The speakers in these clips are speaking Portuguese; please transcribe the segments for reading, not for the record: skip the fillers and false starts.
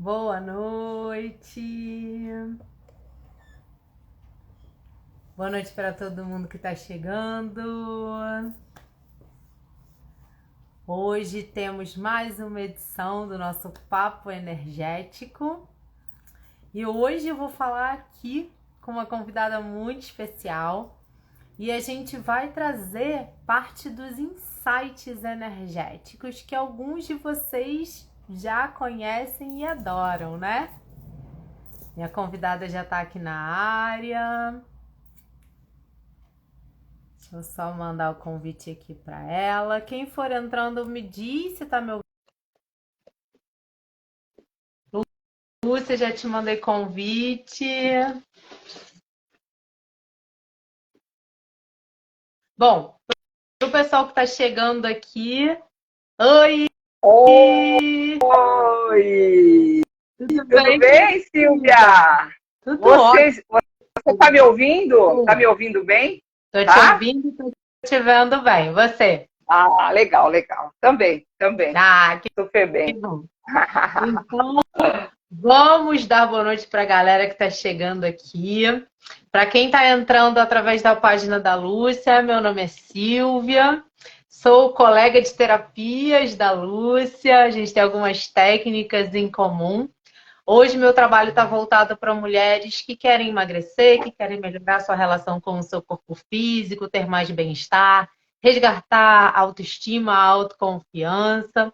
Boa noite. Boa noite para todo mundo que está chegando. Hoje temos mais uma edição do nosso Papo Energético. E hoje eu vou falar aqui com uma convidada muito especial. E a gente vai trazer parte dos insights energéticos que alguns de vocês já conhecem e adoram, né? Minha convidada já está aqui na área. Deixa eu só mandar o convite aqui para ela. Quem for entrando, me diz se tá me ouvindo. Lúcia, já te mandei convite. Bom, para o pessoal que está chegando aqui. Oi! Oi! Tudo Tudo bem, bem, querida? Silvia? Tudo ótimo. Você tá me ouvindo? Tá me ouvindo bem? Tô te Tá? ouvindo e tô te vendo bem. Você? Ah, legal, legal. Também. Ah, Super que bem. bom. Então, vamos dar boa noite para a galera que está chegando aqui. Para quem está entrando através da página da Lúcia, meu nome é Silvia, sou colega de terapias da Lúcia, a gente tem algumas técnicas em comum. Hoje meu trabalho está voltado para mulheres que querem emagrecer, que querem melhorar sua relação com o seu corpo físico, ter mais bem-estar, resgatar a autoestima, a autoconfiança.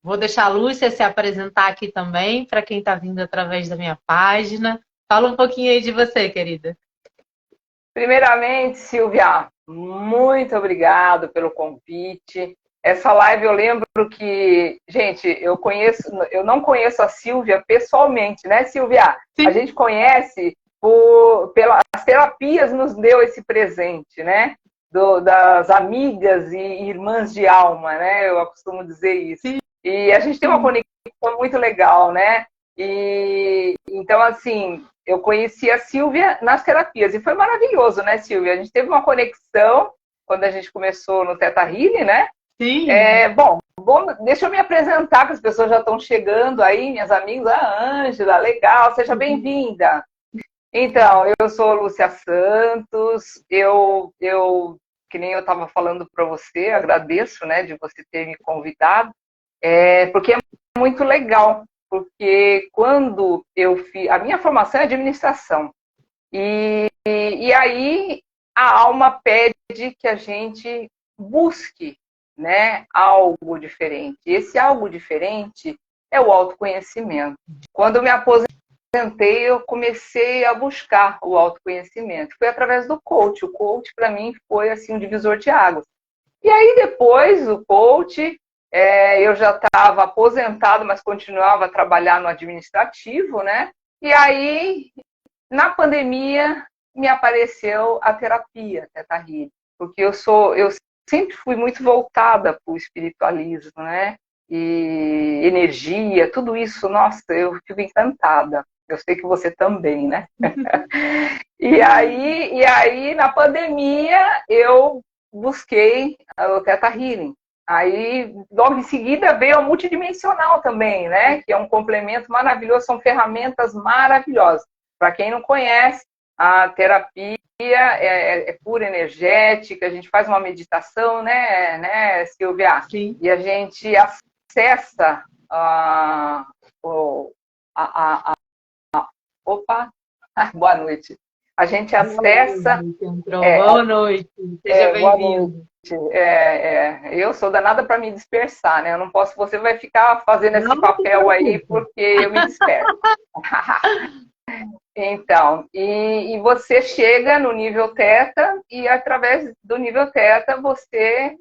Vou deixar a Lúcia se apresentar aqui também, para quem está vindo através da minha página. Fala um pouquinho aí de você, querida. Primeiramente, Silvia, muito obrigado pelo convite. Essa live eu lembro que, gente, eu não conheço a Silvia pessoalmente, né, Silvia? A Sim. gente conhece pelas terapias nos deu esse presente, né? Das amigas e irmãs de alma, né? Eu costumo dizer isso. Sim. E a gente tem uma conexão muito legal, né? E então, assim, eu conheci a Silvia nas terapias e foi maravilhoso, né, Silvia? A gente teve uma conexão quando a gente começou no Theta Healing, né? Sim. Bom, deixa eu me apresentar, que as pessoas já estão chegando aí, minhas amigas. A Ângela, legal, seja bem-vinda. Então, eu sou Lúcia Santos, que nem eu estava falando para você, agradeço, né, de você ter me convidado, porque é muito legal, porque quando eu fiz, a minha formação é administração, e aí a alma pede que a gente busque, né, algo diferente. Esse algo diferente é o autoconhecimento. Quando eu me aposentei, eu comecei a buscar o autoconhecimento. Foi através do coach. O coach, para mim, foi assim um divisor de águas. E aí, depois do coach, eu já estava aposentado, mas continuava a trabalhar no administrativo, né? E aí, na pandemia, me apareceu a terapia, Teta Healing, porque eu sempre fui muito voltada para o espiritualismo, né? E energia, tudo isso, nossa, eu fico encantada. Eu sei que você também, né? E aí na pandemia, eu busquei o Theta Healing. Aí, logo em seguida, veio a multidimensional também, né? Que é um complemento maravilhoso, são ferramentas maravilhosas. Para quem não conhece, a terapia é pura energética, a gente faz uma meditação, né, Silvia? Sim. E a gente acessa a opa, boa noite. A gente acessa. Boa noite. Seja Boa noite. bem-vindo. Eu sou danada para me dispersar, né? Eu não posso, você vai ficar fazendo esse Não se papel aí preocupe. porque eu me disperso. Então, e você chega no nível teta e através do nível teta você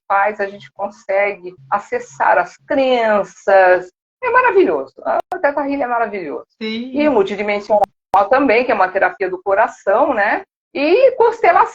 a gente consegue acessar as crenças. É maravilhoso. A Teta Healing é maravilhoso. E o Sim. multidimensional também, que é uma terapia do coração, né? E constelação.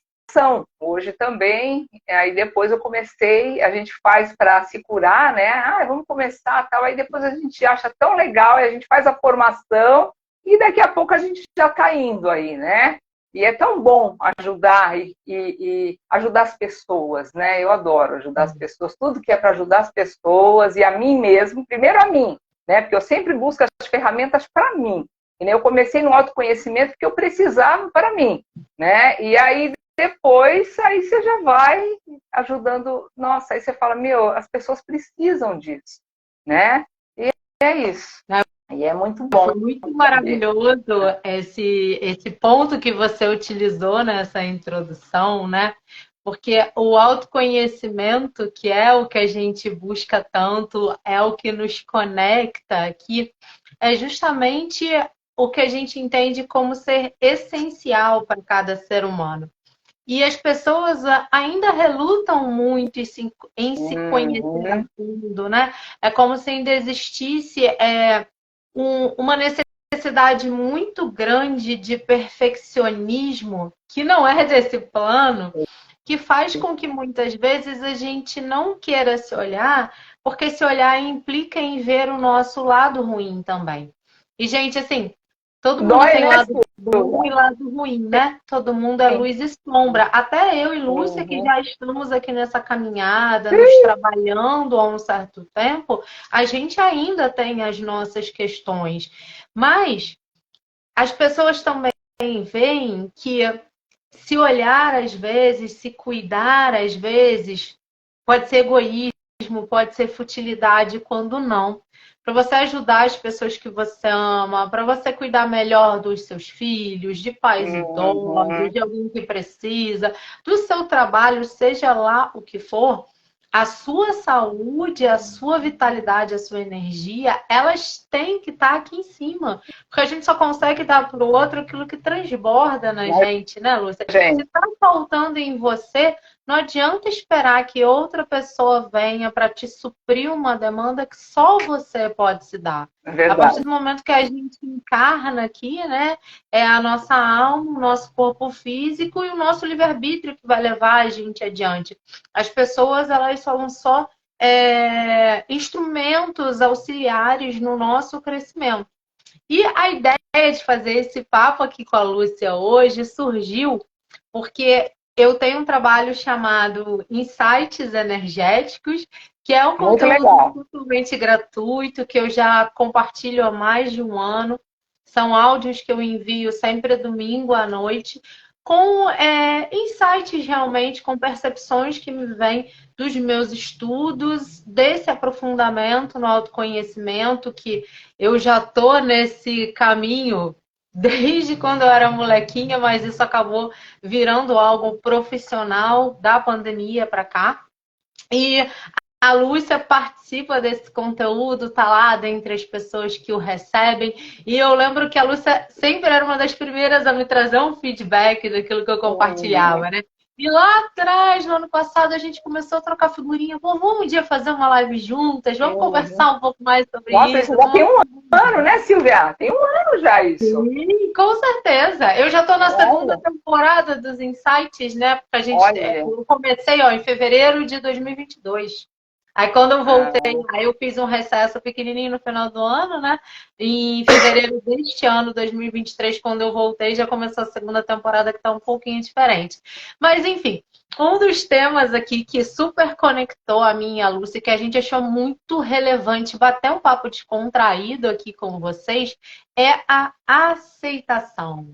Hoje também, aí depois eu comecei, a gente faz para se curar, né? Vamos começar, tal. Aí depois a gente acha tão legal e a gente faz a formação e daqui a pouco a gente já está indo aí, né? E é tão bom ajudar e ajudar as pessoas, né? Eu adoro ajudar as pessoas, tudo que é para ajudar as pessoas e a mim mesmo, primeiro a mim, né? Porque eu sempre busco as ferramentas para mim. E eu comecei no autoconhecimento porque eu precisava para mim, né? E aí depois, aí você já vai ajudando. Nossa, aí você fala, meu, as pessoas precisam disso, né? E é isso. E é muito bom. Foi muito maravilhoso esse ponto que você utilizou nessa introdução, né? Porque o autoconhecimento, que é o que a gente busca tanto, é o que nos conecta aqui, é justamente o que a gente entende como ser essencial para cada ser humano. E as pessoas ainda relutam muito em se conhecer a fundo, né? É como se ainda existisse uma necessidade muito grande de perfeccionismo, que não é desse plano, que faz com que muitas vezes a gente não queira se olhar, porque se olhar implica em ver o nosso lado ruim também. E, gente, assim, todo mundo Dói, tem né, lado Silvia? bom e lado ruim, né? Todo mundo é luz e sombra. Até eu e Lúcia, que já estamos aqui nessa caminhada, nos trabalhando há um certo tempo, a gente ainda tem as nossas questões. Mas as pessoas também veem que se olhar às vezes, se cuidar às vezes, pode ser egoísmo, pode ser futilidade, quando não. Para você ajudar as pessoas que você ama, para você cuidar melhor dos seus filhos, de pais idosos, de alguém que precisa, do seu trabalho, seja lá o que for, a sua saúde, a sua vitalidade, a sua energia, elas têm que estar aqui em cima. Porque a gente só consegue dar para o outro aquilo que transborda na gente, né, Lúcia? Se está faltando em você, não adianta esperar que outra pessoa venha para te suprir uma demanda que só você pode se dar. A partir do momento que a gente encarna aqui, né, é a nossa alma, o nosso corpo físico e o nosso livre-arbítrio que vai levar a gente adiante. As pessoas, elas são só instrumentos auxiliares no nosso crescimento. E a ideia de fazer esse papo aqui com a Lúcia hoje surgiu porque eu tenho um trabalho chamado Insights Energéticos, que é um conteúdo totalmente gratuito, que eu já compartilho há mais de um ano. São áudios que eu envio sempre domingo à noite, com insights realmente, com percepções que me vêm dos meus estudos, desse aprofundamento no autoconhecimento, que eu já estou nesse caminho desde quando eu era molequinha, mas isso acabou virando algo profissional da pandemia para cá. E a Lúcia participa desse conteúdo, tá lá dentre as pessoas que o recebem. E eu lembro que a Lúcia sempre era uma das primeiras a me trazer um feedback daquilo que eu compartilhava, né? E lá atrás, no ano passado, a gente começou a trocar figurinha. Pô, vamos um dia fazer uma live juntas? Vamos conversar um pouco mais sobre Nossa, isso? Já tem um ano, né, Silvia? Tem um ano já isso. Sim, com certeza. Eu já estou na segunda temporada dos Insights, né? Porque a gente, eu comecei em fevereiro de 2022. Aí quando eu voltei, aí eu fiz um recesso pequenininho no final do ano, né? E em fevereiro deste ano, 2023, quando eu voltei, já começou a segunda temporada que está um pouquinho diferente. Mas enfim, um dos temas aqui que super conectou a mim e a Lúcia, que a gente achou muito relevante bater um papo descontraído aqui com vocês, é a aceitação.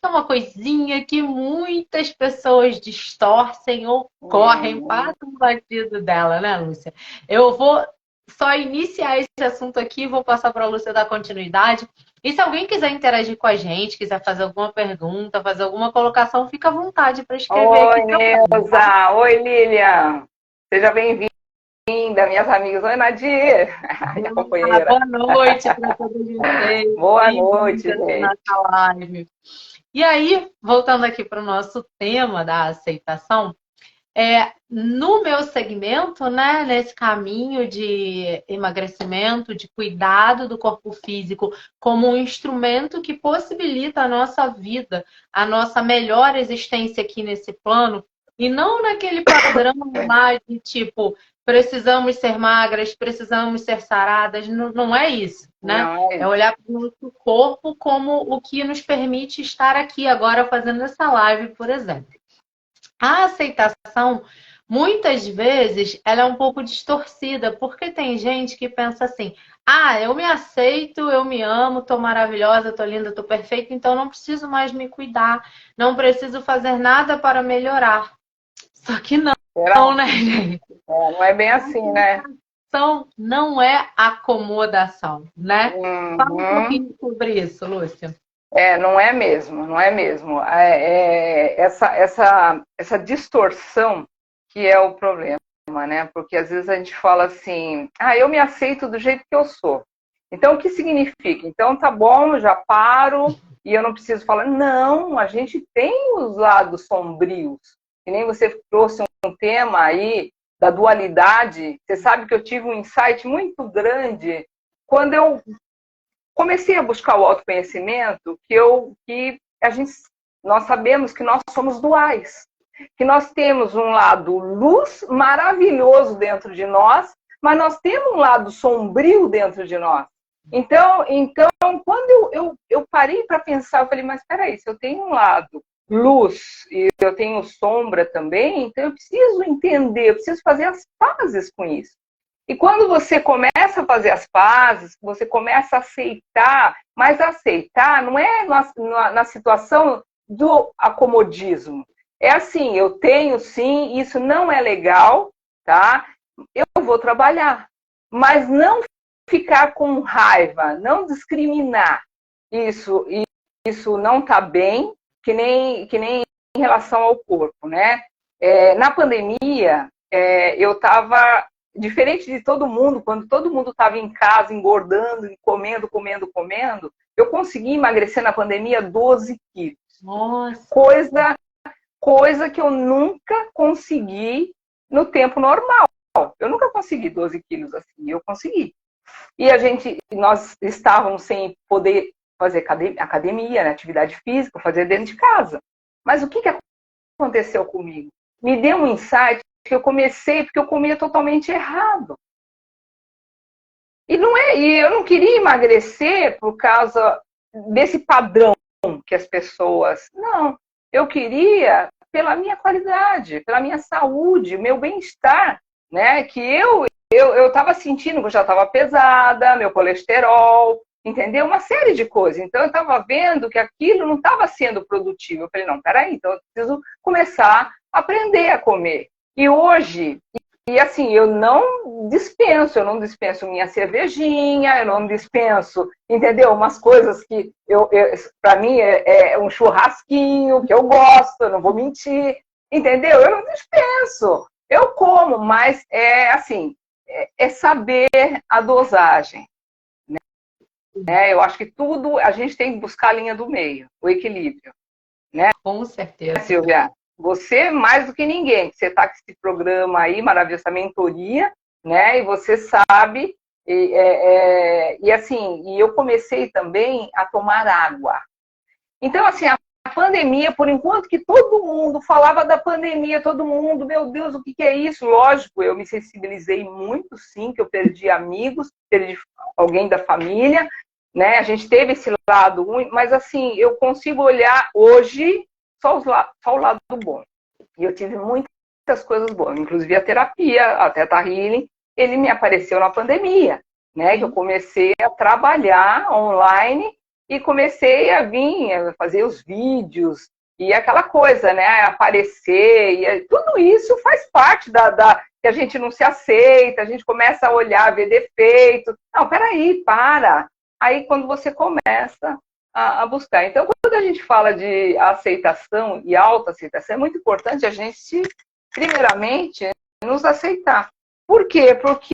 É uma coisinha que muitas pessoas distorcem ou correm, passam batido dela, né, Lúcia? Eu vou só iniciar esse assunto aqui, vou passar para a Lúcia dar continuidade. E se alguém quiser interagir com a gente, quiser fazer alguma pergunta, fazer alguma colocação, fica à vontade para escrever aqui. Oi, Neuza! Oi, Lilian! Seja bem-vinda, minhas amigas. Oi, Nadir! Minha companheira. Boa noite para todos vocês. Boa noite, gente. Nossa live. E aí, voltando aqui para o nosso tema da aceitação, no meu segmento, né, nesse caminho de emagrecimento, de cuidado do corpo físico, como um instrumento que possibilita a nossa vida, a nossa melhor existência aqui nesse plano, e não naquele padrão lá de tipo, precisamos ser magras, precisamos ser saradas, não é isso, né? É olhar para o nosso corpo como o que nos permite estar aqui agora fazendo essa live, por exemplo. A aceitação, muitas vezes ela é um pouco distorcida, porque tem gente que pensa assim: ah, eu me aceito, eu me amo, tô maravilhosa, tô linda, tô perfeita, então não preciso mais me cuidar, não preciso fazer nada para melhorar. Só que não, Será? né, gente? Não é bem assim, né? Então, não é acomodação, né? Fala um Uhum. pouquinho sobre isso, Lúcia. Não é mesmo, não é mesmo. Essa distorção que é o problema, né? Porque às vezes a gente fala assim, eu me aceito do jeito que eu sou. Então, o que significa? Então, tá bom, eu já paro e eu não preciso falar. Não, a gente tem os lados sombrios. Que nem você trouxe um tema aí da dualidade. Você sabe que eu tive um insight muito grande quando eu comecei a buscar o autoconhecimento, nós sabemos que nós somos duais, que nós temos um lado luz maravilhoso dentro de nós, mas nós temos um lado sombrio dentro de nós. Então quando eu parei para pensar, eu falei, mas espera aí, se eu tenho um lado luz e eu tenho sombra também, então eu preciso entender, eu preciso fazer as pazes com isso. E quando você começa a fazer as pazes, você começa a aceitar, mas aceitar não é na situação do acomodismo. É assim, eu tenho sim, isso não é legal, tá? Eu vou trabalhar, mas não ficar com raiva, não discriminar. Isso não está bem, que nem em relação ao corpo, né? Na pandemia, eu estava diferente de todo mundo, quando todo mundo estava em casa engordando, comendo, eu consegui emagrecer na pandemia 12 quilos. Nossa. Coisa que eu nunca consegui no tempo normal. Eu nunca consegui 12 quilos assim, eu consegui. E nós estávamos sem poder fazer academia, né, atividade física, fazer dentro de casa. Mas o que aconteceu comigo? Me deu um insight que eu comecei porque eu comia totalmente errado. E eu não queria emagrecer por causa desse padrão que as pessoas... Não, eu queria pela minha qualidade, pela minha saúde, meu bem-estar, né? Que eu estava sentindo que eu já estava pesada, meu colesterol, entendeu? Uma série de coisas. Então, eu estava vendo que aquilo não estava sendo produtivo. Eu falei, não, peraí, então eu preciso começar a aprender a comer. E hoje, assim, eu não dispenso minha cervejinha, eu não dispenso, entendeu? Umas coisas que para mim é um churrasquinho que eu gosto, eu não vou mentir, entendeu? Eu não dispenso. Eu como, mas é saber a dosagem. Né? Eu acho que tudo a gente tem que buscar a linha do meio, o equilíbrio. Né? Com certeza. Silvia, você mais do que ninguém, você está com esse programa aí, maravilhoso, essa mentoria, né? E você sabe, e eu comecei também a tomar água. Então, assim, a pandemia, por enquanto que todo mundo falava da pandemia, todo mundo, meu Deus, o que é isso? Lógico, eu me sensibilizei muito, sim, que eu perdi amigos, perdi alguém da família, né? A gente teve esse lado ruim, mas assim, eu consigo olhar hoje só o lado bom. E eu tive muitas coisas boas, inclusive a terapia, a Theta Healing, ele me apareceu na pandemia, né? Que eu comecei a trabalhar online e comecei a vir a fazer os vídeos e aquela coisa, né? Aparecer, e tudo isso faz parte que a gente não se aceita, a gente começa a olhar, ver defeito. Não, peraí, para. Aí quando você começa a buscar. Então, quando a gente fala de aceitação e autoaceitação, é muito importante a gente, primeiramente, nos aceitar. Por quê? Porque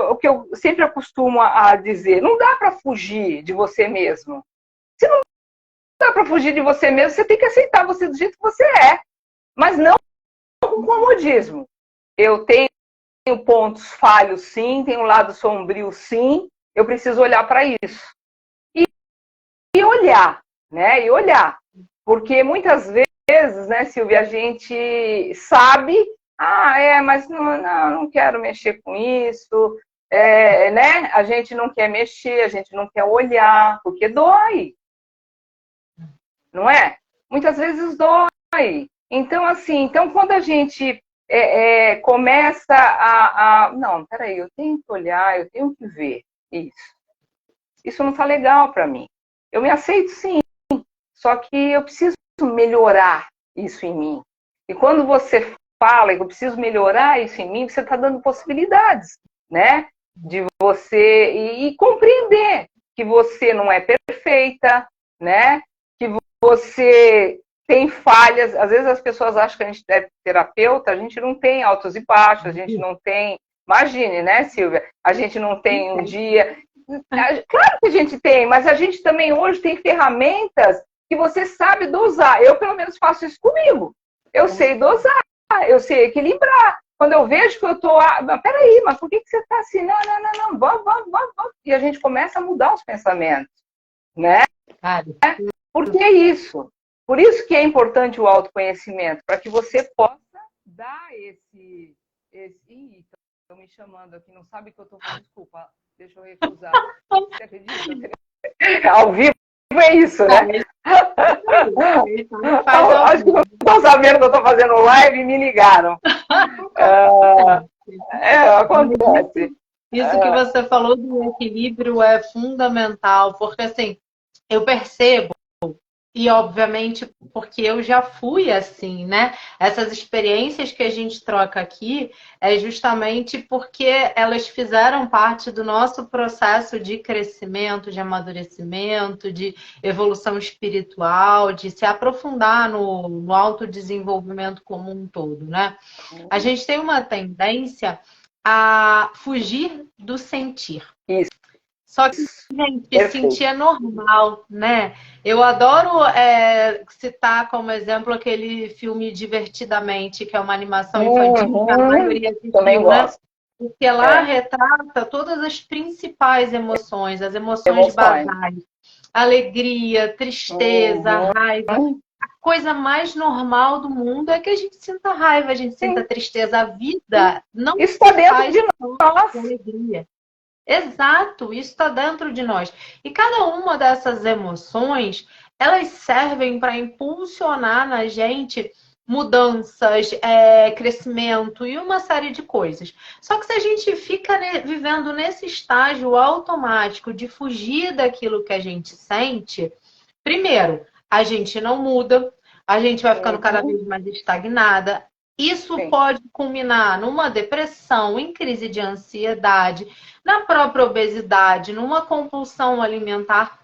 o que eu sempre acostumo a dizer, não dá para fugir de você mesmo. Se não dá para fugir de você mesmo, você tem que aceitar você do jeito que você é. Mas não com comodismo. Eu tenho pontos falhos, sim, tenho um lado sombrio, sim, eu preciso olhar para isso. E olhar, né? E olhar. Porque muitas vezes, né, Silvia, a gente sabe, mas não quero mexer com isso, né? A gente não quer mexer, a gente não quer olhar, porque dói. Não é? Muitas vezes dói. Então, assim, quando a gente começa Não, peraí, eu tenho que olhar, eu tenho que ver isso. Isso não está legal para mim. Eu me aceito sim, só que eu preciso melhorar isso em mim. E quando você fala que eu preciso melhorar isso em mim, você está dando possibilidades, né? De você e compreender que você não é perfeita, né? Que você tem falhas. Às vezes as pessoas acham que a gente é terapeuta, a gente não tem altos e baixos, a gente não tem. Imagine, né, Silvia? A gente não tem um dia. Claro que a gente tem, mas a gente também hoje tem ferramentas que você sabe dosar. Eu, pelo menos, faço isso comigo. Eu sei dosar, eu sei equilibrar. Quando eu vejo que eu estou... peraí, mas por que você está assim? Não, vamos. E a gente começa a mudar os pensamentos, né? Por que isso? Por isso que é importante o autoconhecimento, para que você possa dar esse... Estão me chamando aqui, não sabe que eu estou falando, desculpa, deixa eu recusar. Você acredita? Ao vivo é isso, né? Acho que não estão sabendo que eu estou fazendo live e me ligaram. Acontece. Isso que você falou do equilíbrio é fundamental, porque assim, eu percebo, e obviamente porque eu já fui assim, né? Essas experiências que a gente troca aqui é justamente porque elas fizeram parte do nosso processo de crescimento, de amadurecimento, de evolução espiritual, de se aprofundar no autodesenvolvimento como um todo, né? A gente tem uma tendência a fugir do sentir. Isso. Só que, gente, sentir é normal, né? Eu adoro citar como exemplo aquele filme Divertidamente, que é uma animação infantil, que a maioria assistiu, né? Porque lá retrata todas as principais emoções, as emoções basais. Alegria, tristeza, raiva. A coisa mais normal do mundo é que a gente sinta raiva, a gente sinta tristeza. A vida não está dentro de nós. Alegria. Exato, isso está dentro de nós. E cada uma dessas emoções, elas servem para impulsionar na gente mudanças, crescimento e uma série de coisas. Só que se a gente fica vivendo nesse estágio automático de fugir daquilo que a gente sente, primeiro, a gente não muda, a gente vai ficando cada vez mais estagnada. Isso pode culminar numa depressão, em crise de ansiedade, na própria obesidade, numa compulsão alimentar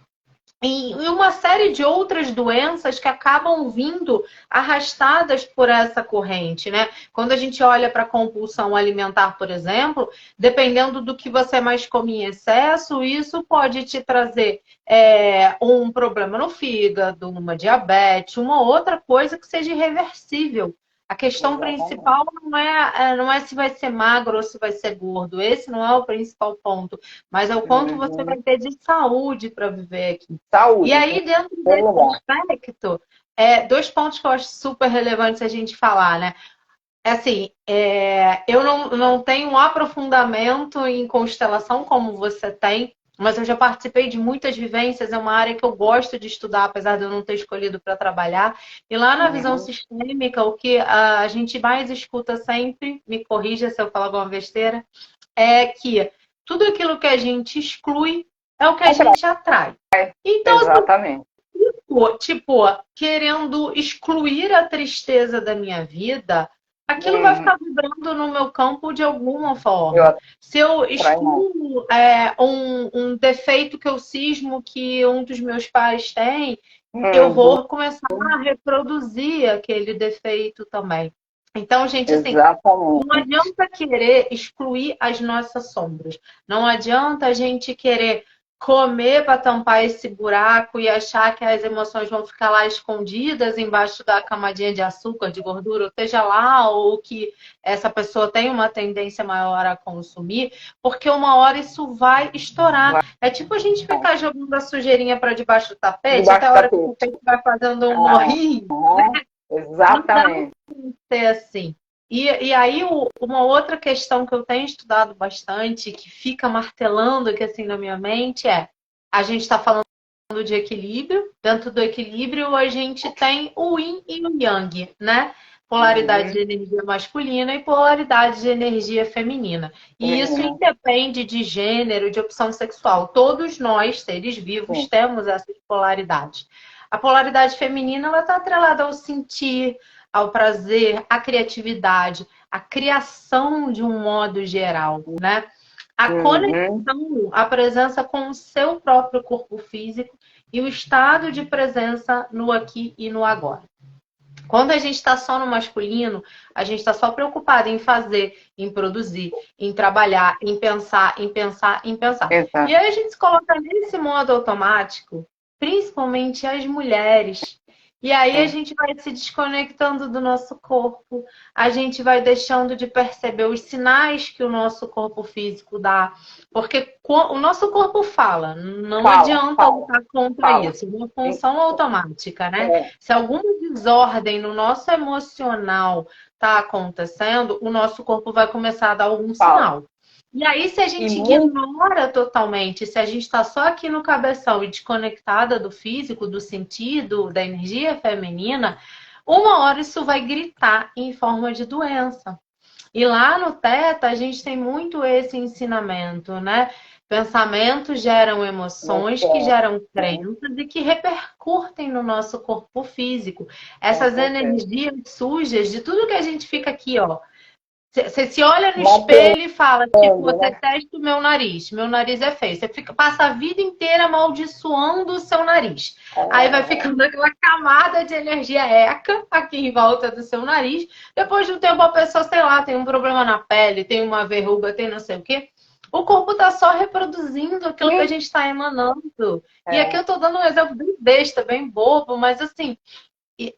e uma série de outras doenças que acabam vindo arrastadas por essa corrente, né? Quando a gente olha para a compulsão alimentar, por exemplo, dependendo do que você mais come em excesso, isso pode te trazer um problema no fígado, uma diabetes, uma outra coisa que seja irreversível. A questão principal não é se vai ser magro ou se vai ser gordo. Esse não é o principal ponto. Mas é o quanto você vai ter de saúde para viver aqui. Saúde. E aí, dentro desse aspecto, 2 pontos que eu acho super relevantes a gente falar, né? Eu não tenho um aprofundamento em constelação como você tem, mas eu já participei de muitas vivências, é uma área que eu gosto de estudar, apesar de eu não ter escolhido para trabalhar. E lá na visão sistêmica, o que a gente mais escuta sempre, me corrija se eu falar alguma besteira, é que tudo aquilo que a gente exclui é o que a gente atrai. Então, exatamente. Querendo excluir a tristeza da minha vida, aquilo vai ficar vibrando no meu campo de alguma forma. Se eu excluo um defeito que eu cismo que um dos meus pais tem, eu vou começar a reproduzir aquele defeito também. Então, gente, assim, não adianta querer excluir as nossas sombras. Não adianta a gente querer comer para tampar esse buraco e achar que as emoções vão ficar lá escondidas embaixo da camadinha de açúcar, de gordura, ou seja lá, ou que essa pessoa tem uma tendência maior a consumir, porque uma hora isso vai estourar. É tipo a gente ficar jogando a sujeirinha para debaixo do tapete, até a hora que o tapete vai fazendo um morrinho. Né? Exatamente. Não ser assim. E aí, uma outra questão que eu tenho estudado bastante, que fica martelando aqui assim na minha mente, a gente está falando de equilíbrio. Dentro do equilíbrio, a gente tem o yin e o yang, né? polaridade de energia masculina e polaridade de energia feminina. E isso independe de gênero, de opção sexual. Todos nós, seres vivos, temos essas polaridades. A polaridade feminina, ela está atrelada ao sentir, ao prazer, à criatividade, à criação de um modo geral, né? A conexão, a presença com o seu próprio corpo físico e o estado de presença no aqui e no agora. Quando a gente está só no masculino, a gente está só preocupado em fazer, em produzir, em trabalhar, em pensar, em pensar, em pensar. Exato. E aí a gente se coloca nesse modo automático, principalmente as mulheres. E aí a gente vai se desconectando do nosso corpo, a gente vai deixando de perceber os sinais que o nosso corpo físico dá. Porque o nosso corpo fala, não adianta lutar contra isso, é uma função automática, né? Se alguma desordem no nosso emocional está acontecendo, o nosso corpo vai começar a dar algum sinal. E aí, se a gente ignora totalmente, se a gente está só aqui no cabeção e desconectada do físico, do sentido, da energia feminina, uma hora isso vai gritar em forma de doença. E lá no Teta, a gente tem muito esse ensinamento, né? Pensamentos geram emoções, que geram crenças e que repercutem no nosso corpo físico. Essas energias sujas de tudo que a gente fica aqui, ó. Você se olha no espelho e fala, tipo, você testa o meu nariz é feio. Você passa a vida inteira amaldiçoando o seu nariz. Aí vai ficando aquela camada de energia eca aqui em volta do seu nariz. Depois de um tempo a pessoa, sei lá, tem um problema na pele, tem uma verruga, tem não sei o quê. O corpo tá só reproduzindo aquilo que a gente está emanando. E aqui eu tô dando um exemplo bem besta, bem bobo, mas assim...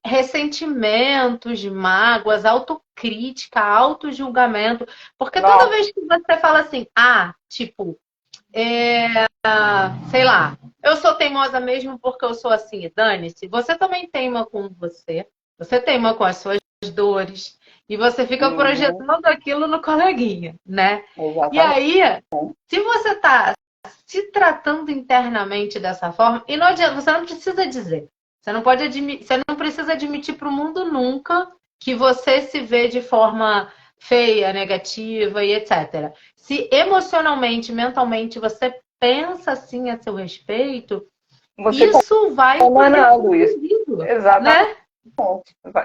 ressentimentos, mágoas, autocrítica, autojulgamento. Porque toda vez que você fala assim, tipo, sei lá, eu sou teimosa mesmo porque eu sou assim, dane-se, você também teima com você teima com as suas dores, e você fica projetando aquilo no coleguinha, né? Exatamente. E aí, se você tá se tratando internamente dessa forma, e não adianta, você não precisa dizer. Você não precisa admitir para o mundo nunca que você se vê de forma feia, negativa e etc. Se emocionalmente, mentalmente, você pensa assim a seu respeito, isso vai emanando isso. Exatamente. Né?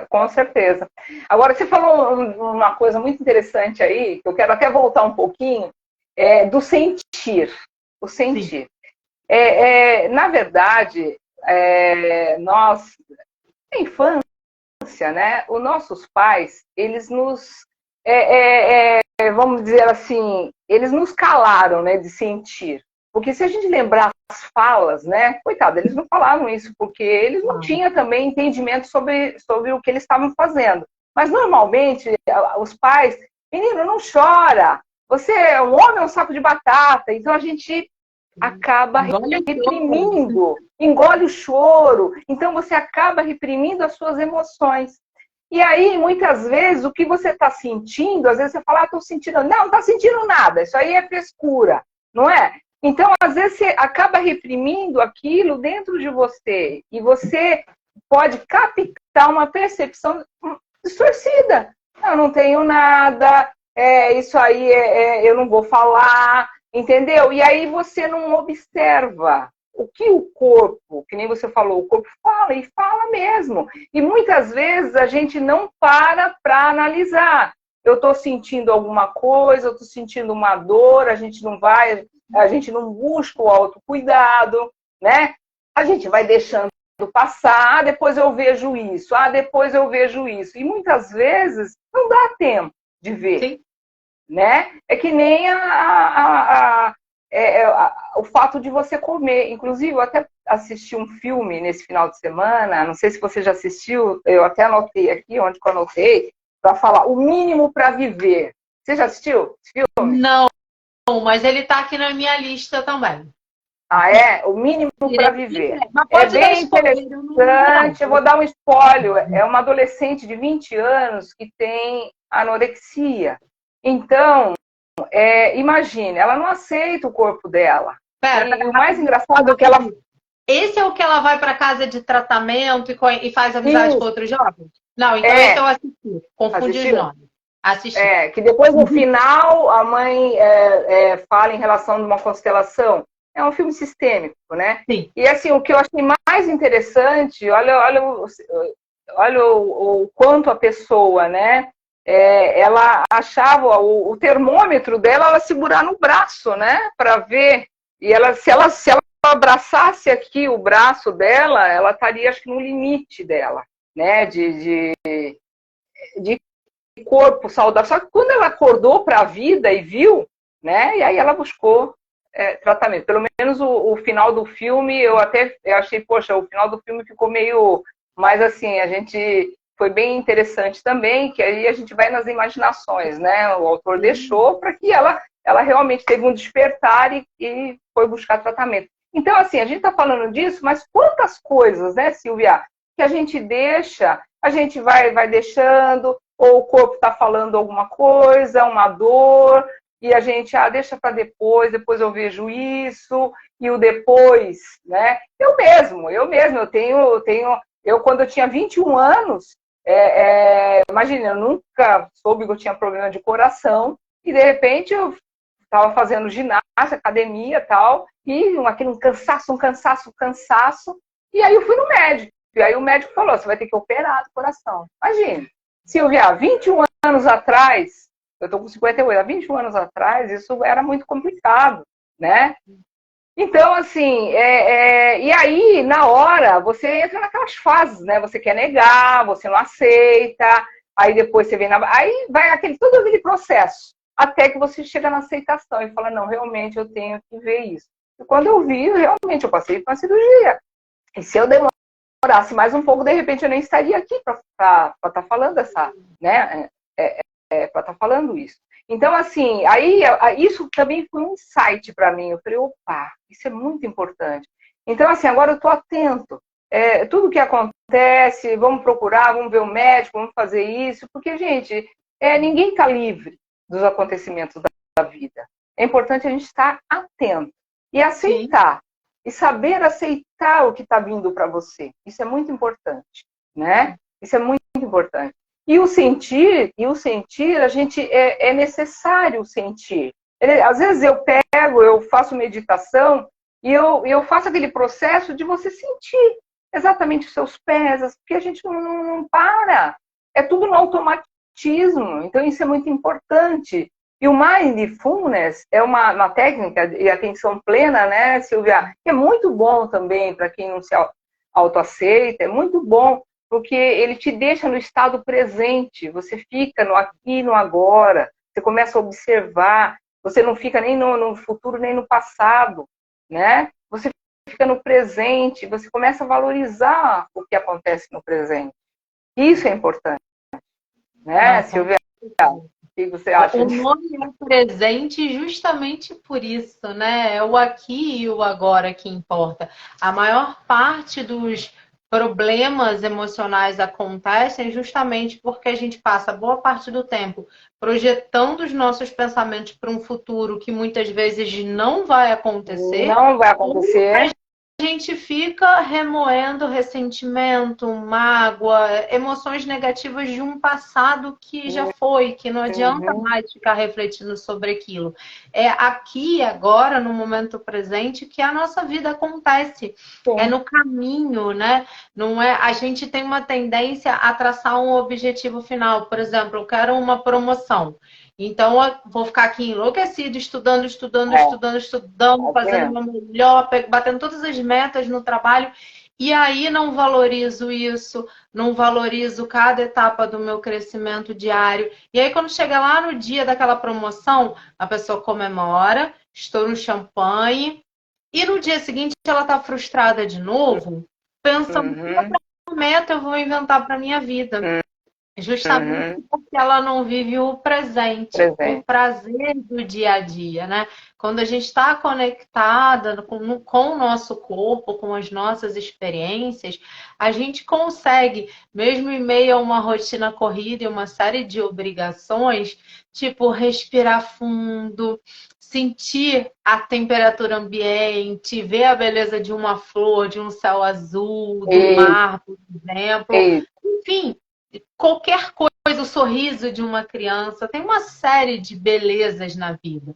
Com certeza. Agora, você falou uma coisa muito interessante aí, que eu quero até voltar um pouquinho, do sentir. O sentir. Na verdade... nós, na infância, né, os nossos pais, eles nos, vamos dizer assim, eles nos calaram, né, de sentir. Porque se a gente lembrar as falas, né, coitado, eles não falavam isso, porque eles não tinham também entendimento sobre o que eles estavam fazendo. Mas, normalmente, os pais, menino, não chora, você é um homem, é um saco de batata. Então, a gente acaba reprimindo, engole o choro, então você acaba reprimindo as suas emoções. E aí, muitas vezes, o que você está sentindo, às vezes você fala, estou sentindo, não está sentindo nada, isso aí é frescura, não é? Então, às vezes, você acaba reprimindo aquilo dentro de você, e você pode captar uma percepção distorcida. Eu não tenho nada, isso aí eu não vou falar. Entendeu? E aí você não observa o que o corpo, que nem você falou, o corpo fala e fala mesmo. E muitas vezes a gente não para analisar. Eu estou sentindo alguma coisa, eu estou sentindo uma dor, a gente não busca o autocuidado, né? A gente vai deixando passar, depois eu vejo isso, depois eu vejo isso. E muitas vezes não dá tempo de ver. Sim. Né? É que nem o fato de você comer. Inclusive, eu até assisti um filme nesse final de semana, não sei se você já assistiu, eu até anotei aqui, onde eu anotei, para falar O Mínimo para Viver. Você já assistiu esse filme? Não, mas ele está aqui na minha lista também. O Mínimo para Viver. É bem interessante, eu vou dar um spoiler. É uma adolescente de 20 anos que tem anorexia. Então, imagine, ela não aceita o corpo dela. E o mais engraçado é que ela... Esse é o que ela vai para casa de tratamento e faz amizade com outros jovens? Não, então esse eu assisti. Confundi os nomes. Assisti. Que depois no final a mãe fala em relação a uma constelação. É um filme sistêmico, né? Sim. E assim, o que eu achei mais interessante, olha o quanto a pessoa, né? Ela achava o termômetro dela, ela segurar no braço, né? Para ver. E se ela abraçasse aqui o braço dela, ela estaria, acho que, no limite dela, né? De corpo saudável. Só que quando ela acordou para a vida e viu, né? E aí ela buscou tratamento. Pelo menos o final do filme, eu achei, poxa, o final do filme ficou meio... Mas assim, a gente... Foi bem interessante também, que aí a gente vai nas imaginações, né? O autor deixou para que ela realmente teve um despertar e foi buscar tratamento. Então, assim, a gente está falando disso, mas quantas coisas, né, Silvia, que a gente deixa, a gente vai deixando, ou o corpo está falando alguma coisa, uma dor, e a gente, deixa para depois eu vejo isso, e o depois, né? Eu quando eu tinha 21 anos, imagina, eu nunca soube que eu tinha problema de coração, e de repente eu estava fazendo ginástica, academia e tal, e aquele cansaço, e aí eu fui no médico, e aí o médico falou, você vai ter que operar do coração. Imagina, Silvia, 21 anos atrás, eu estou com 58, há 21 anos atrás, isso era muito complicado, né? Então, assim, e aí, na hora, você entra naquelas fases, né? Você quer negar, você não aceita, aí depois você vem aí vai todo aquele processo, até que você chega na aceitação e fala, não, realmente eu tenho que ver isso. E quando eu vi, realmente, eu passei por uma cirurgia. E se eu demorasse mais um pouco, de repente eu nem estaria aqui para estar falando né? Para estar falando isso. Então, assim, aí isso também foi um insight para mim. Eu falei, opa, isso é muito importante. Então, assim, agora eu estou atento. Tudo que acontece, vamos procurar, vamos ver o médico, vamos fazer isso, porque, gente, ninguém está livre dos acontecimentos da vida. É importante a gente estar atento e aceitar. Sim. E saber aceitar o que está vindo para você. Isso é muito importante, né? Isso é muito importante. E o sentir, a gente é necessário sentir. Às vezes eu faço meditação e eu faço aquele processo de você sentir exatamente os seus pés, porque a gente não para. É tudo no automatismo. Então isso é muito importante. E o Mindfulness é uma técnica de atenção plena, né, Silvia? Que é muito bom também para quem não se autoaceita, é muito bom. Porque ele te deixa no estado presente, você fica no aqui e no agora, você começa a observar, você não fica nem no futuro nem no passado, né? Você fica no presente, você começa a valorizar o que acontece no presente. Isso é importante, né, nossa, Silvia? O que você acha? O nome é presente justamente por isso, né? É o aqui e o agora que importa. A maior parte dos problemas emocionais acontecem justamente porque a gente passa boa parte do tempo projetando os nossos pensamentos para um futuro que muitas vezes não vai acontecer. Não vai acontecer. A gente fica remoendo ressentimento, mágoa, emoções negativas de um passado que já foi, que não adianta mais ficar refletindo sobre aquilo. É aqui, agora, no momento presente, que a nossa vida acontece. Sim. É no caminho, né? Não é, a gente tem uma tendência a traçar um objetivo final. Por exemplo, eu quero uma promoção. Então, eu vou ficar aqui enlouquecido, estudando, fazendo o meu melhor, batendo todas as metas no trabalho. E aí não valorizo isso, não valorizo cada etapa do meu crescimento diário. E aí, quando chega lá no dia daquela promoção, a pessoa comemora, estoura um champanhe. E no dia seguinte, ela está frustrada de novo, pensando que meta eu vou inventar para minha vida. Justamente porque ela não vive o presente, o prazer do dia a dia, né? Quando a gente está conectada com o nosso corpo, com as nossas experiências, a gente consegue, mesmo em meio a uma rotina corrida e uma série de obrigações, tipo respirar fundo, sentir a temperatura ambiente, ver a beleza de uma flor, de um céu azul, do mar, por exemplo. Enfim, qualquer coisa, o sorriso de uma criança, tem uma série de belezas na vida.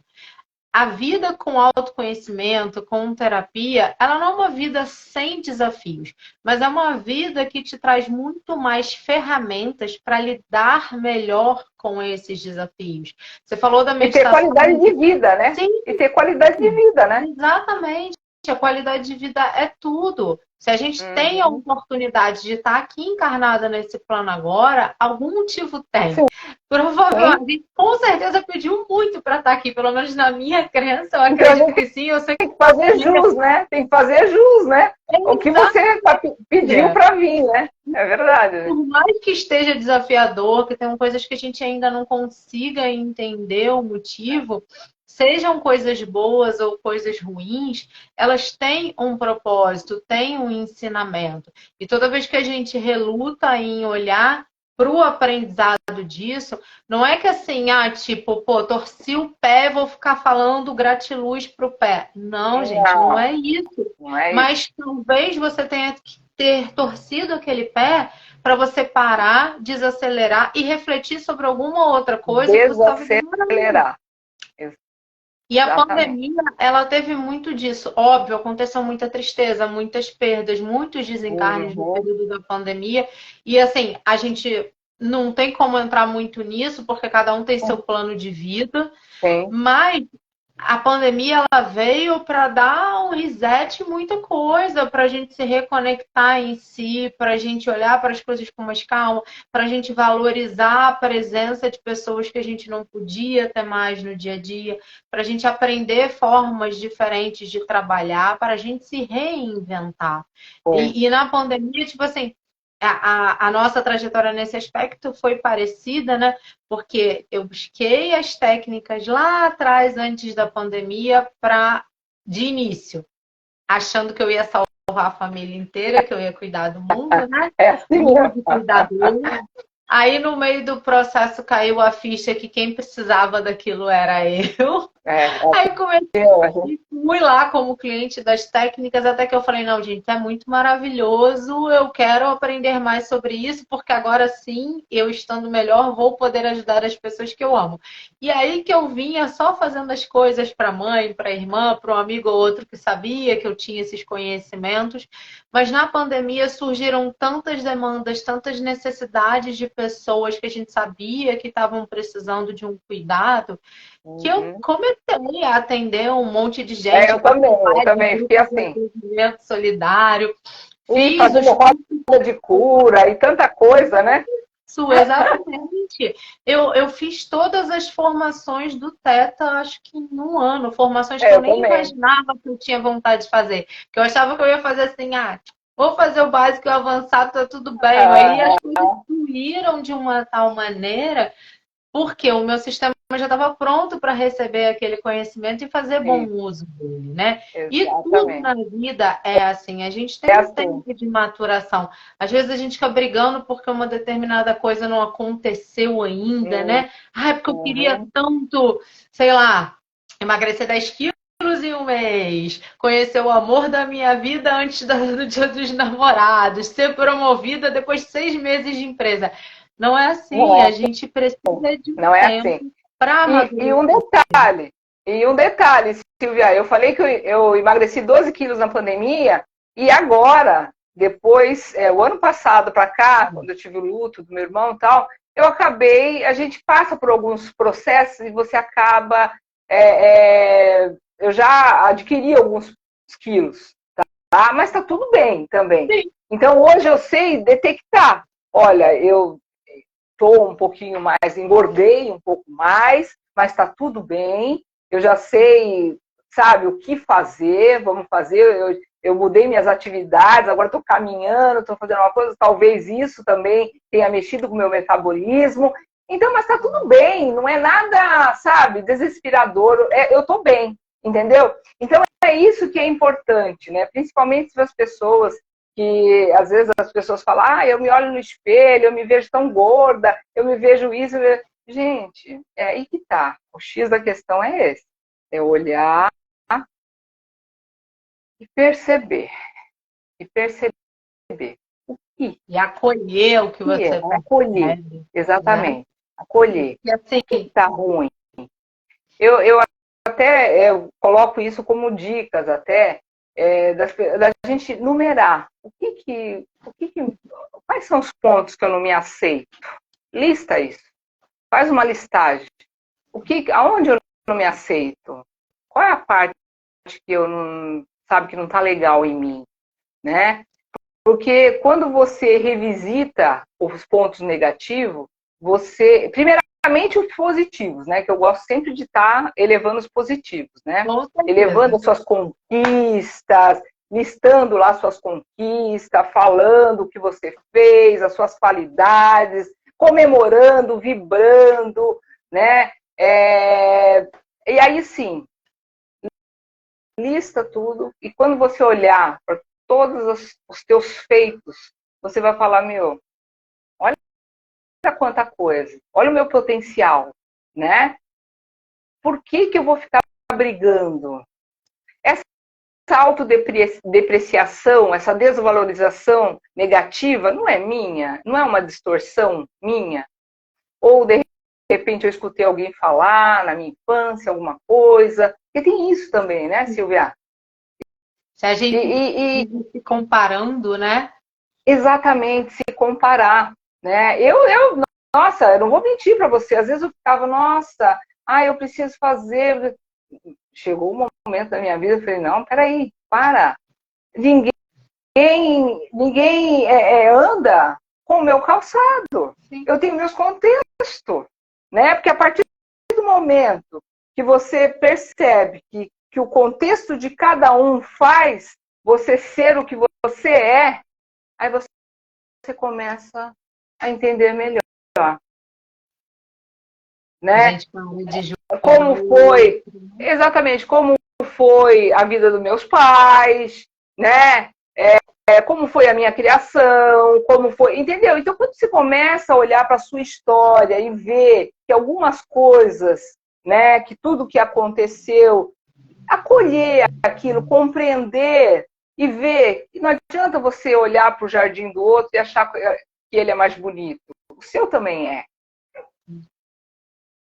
A vida com autoconhecimento, com terapia, ela não é uma vida sem desafios, mas é uma vida que te traz muito mais ferramentas para lidar melhor com esses desafios. Você falou da E ter meditação. qualidade de vida, né? Sim, E ter qualidade de vida, né? exatamente. A qualidade de vida é tudo. Se a gente tem a oportunidade de estar aqui encarnada nesse plano agora, algum motivo tem. Sim. Provavelmente, com certeza pediu muito para estar aqui, pelo menos na minha crença, eu acredito que sim. Eu sei que tem que fazer jus, né? Tem que fazer jus, né? O que você pediu para vir, né? É verdade. Por mais que esteja desafiador, que tenham coisas que a gente ainda não consiga entender o motivo, sejam coisas boas ou coisas ruins, elas têm um propósito, têm um ensinamento. E toda vez que a gente reluta em olhar para o aprendizado disso, não é que assim, tipo, pô, torci o pé, vou ficar falando gratiluz para o pé. Não, gente, não é isso. Não é isso. Mas talvez você tenha que ter torcido aquele pé para você parar, desacelerar e refletir sobre alguma outra coisa. Desacelerar. E a pandemia, ela teve muito disso. Óbvio, aconteceu muita tristeza, muitas perdas, muitos desencarnes no período da pandemia. E assim, a gente não tem como entrar muito nisso, porque cada um tem seu plano de vida. Sim. Mas a pandemia, ela veio para dar um reset em muita coisa, para a gente se reconectar em si, para a gente olhar para as coisas com mais calma, para a gente valorizar a presença de pessoas que a gente não podia ter mais no dia a dia, para a gente aprender formas diferentes de trabalhar, para a gente se reinventar. E na pandemia, tipo assim, a nossa trajetória nesse aspecto foi parecida, né? Porque eu busquei as técnicas lá atrás, antes da pandemia, de início, achando que eu ia salvar a família inteira, que eu ia cuidar do mundo, né? É assim. Aí, no meio do processo, caiu a ficha que quem precisava daquilo era eu. Aí comecei, fui lá como cliente das técnicas, até que eu falei, não, gente, é muito maravilhoso, eu quero aprender mais sobre isso, porque agora sim, eu estando melhor, vou poder ajudar as pessoas que eu amo. E aí que eu vinha só fazendo as coisas para a mãe, para a irmã, para um amigo ou outro que sabia que eu tinha esses conhecimentos, mas na pandemia surgiram tantas demandas, tantas necessidades de pessoas que a gente sabia que estavam precisando de um cuidado, que eu comecei a atender um monte de gente. Eu também fiquei assim. Solidário. Fiz fazendo roda de cura e tanta coisa, né? Isso, exatamente. Eu fiz todas as formações do Teta, acho que em um ano. Formações que eu nem imaginava que eu tinha vontade de fazer. Que eu achava que eu ia fazer assim, vou fazer o básico e o avançado, tá tudo bem. Aí as coisas fluíram de uma tal maneira, porque o meu sistema já estava pronto para receber aquele conhecimento e fazer bom uso dele, né? Exatamente. E tudo na vida é assim, a gente tem um tempo de maturação. Às vezes a gente fica brigando porque uma determinada coisa não aconteceu ainda, né? Porque eu queria tanto, sei lá, emagrecer 10 quilos em um mês, conhecer o amor da minha vida antes do Dia dos Namorados, ser promovida depois de 6 meses de empresa. Não é assim, a gente precisa de um tempo para amadurecer. E um detalhe, Silvia, eu falei que eu emagreci 12 quilos na pandemia e agora, depois, o ano passado para cá, quando eu tive o luto do meu irmão e tal, a gente passa por alguns processos e você acaba, eu já adquiri alguns quilos, tá? Mas está tudo bem também. Sim. Então hoje eu sei detectar, olha, eu estou um pouquinho mais, engordei um pouco mais, mas está tudo bem, eu já sei, sabe, o que fazer, vamos fazer, eu mudei minhas atividades, agora estou caminhando, estou fazendo uma coisa, talvez isso também tenha mexido com o meu metabolismo, então, mas está tudo bem, não é nada, sabe, desesperador, eu estou bem, entendeu? Então, é isso que é importante, né, principalmente para as pessoas que às vezes as pessoas falam, eu me olho no espelho, eu me vejo tão gorda, eu me vejo isso. Gente, é aí que tá. O X da questão é esse. É olhar e perceber. O E acolher o que você acolher, percebe, exatamente. né? Acolher. E assim, O que está ruim? Eu até coloco isso como dicas até da gente numerar. Quais são os pontos que eu não me aceito? Lista isso. Faz uma listagem. Aonde eu não me aceito? Qual é a parte que eu não, sabe, que não está legal em mim, né? Porque quando você revisita os pontos negativos, primeiramente os positivos, né? Que eu gosto sempre de estar elevando os positivos, né? Elevando as suas conquistas, listando lá suas conquistas, falando o que você fez, as suas qualidades, comemorando, vibrando, né? E aí sim, lista tudo, e quando você olhar para todos os teus feitos, você vai falar, meu, olha quanta coisa, olha o meu potencial, né? Por que eu vou ficar brigando? Essa autodepreciação, essa desvalorização negativa não é minha, não é uma distorção minha, ou de repente eu escutei alguém falar na minha infância alguma coisa, porque tem isso também, né, Silvia? Se a gente se comparando, né? Exatamente, se comparar, né? Nossa, eu não vou mentir para você, às vezes eu ficava, nossa, eu preciso fazer. Chegou um momento da minha vida, eu falei, não, peraí, para. Ninguém anda com o meu calçado. Sim. Eu tenho meus contextos, né? Porque a partir do momento que você percebe que o contexto de cada um faz você ser o que você é, aí você começa a entender melhor. Né? A gente fala de como foi, exatamente, como foi a vida dos meus pais, né? Como foi a minha criação, como foi, entendeu? Então, quando você começa a olhar para a sua história e ver que algumas coisas, né, que tudo que aconteceu, acolher aquilo, compreender e ver que não adianta você olhar para o jardim do outro e achar que ele é mais bonito. O seu também é.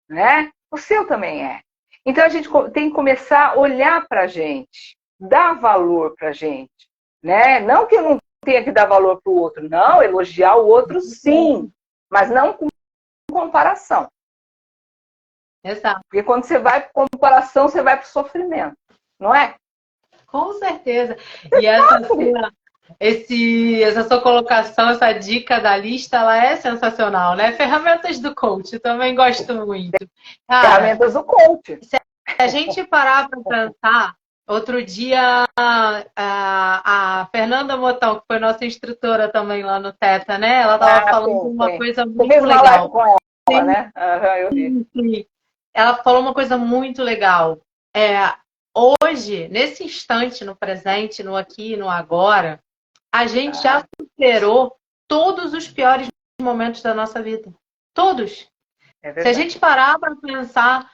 Né? O seu também é. Então a gente tem que começar a olhar para a gente, dar valor para a gente. Né? Não que eu não tenha que dar valor para o outro, não, elogiar o outro sim, mas não com comparação. Exato. Porque quando você vai para comparação, você vai para o sofrimento, não é? Com certeza. E essa sua colocação, essa dica da lista, ela é sensacional, né? Ferramentas do coach, eu também gosto muito. Cara, ferramentas do coach. Se a gente parar para pensar, outro dia a Fernanda Motão, que foi nossa instrutora também lá no Teta, né? Ela estava falando uma coisa muito legal. Com ela, né? Eu vi. Sim. Ela falou uma coisa muito legal. Hoje, nesse instante, no presente, no aqui, no agora, a gente já superou todos os piores momentos da nossa vida. Todos. Se a gente parar para pensar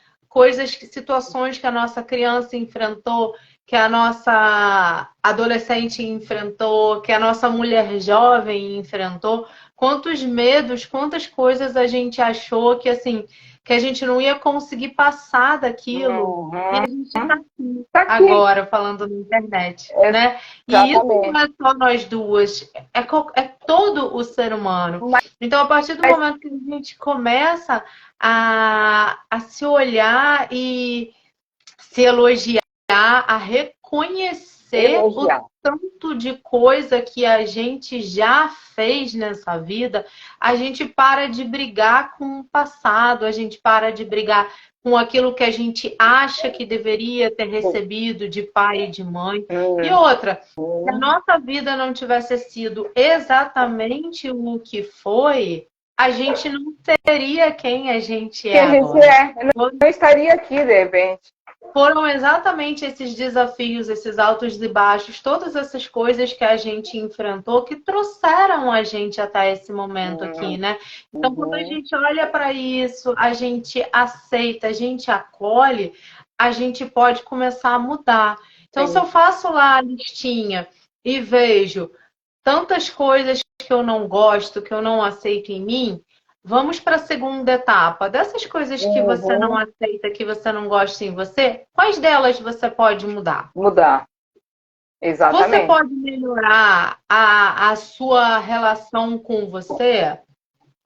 situações que a nossa criança enfrentou, que a nossa adolescente enfrentou, que a nossa mulher jovem enfrentou, quantos medos, quantas coisas a gente achou que assim, que a gente não ia conseguir passar daquilo. E a gente está aqui agora falando na internet, né? E isso não é só nós duas, é todo o ser humano. Então, a partir do momento que a gente começa a se olhar e se elogiar, a reconhecer o tanto de coisa que a gente já fez nessa vida, a gente para de brigar com o passado, a gente para de brigar com aquilo que a gente acha que deveria ter recebido de pai e de mãe. E outra, se a nossa vida não tivesse sido exatamente o que foi, a gente não seria quem a gente é agora. Não estaria aqui, de repente. Foram exatamente esses desafios, esses altos e baixos, todas essas coisas que a gente enfrentou que trouxeram a gente até esse momento aqui, né? Então, quando a gente olha para isso, a gente aceita, a gente acolhe, a gente pode começar a mudar. Então, se eu faço lá a listinha e vejo tantas coisas que eu não gosto, que eu não aceito em mim, vamos para a segunda etapa. Dessas coisas que você não aceita, que você não gosta em você, quais delas você pode mudar? Mudar. Exatamente. Você pode melhorar a sua relação com você?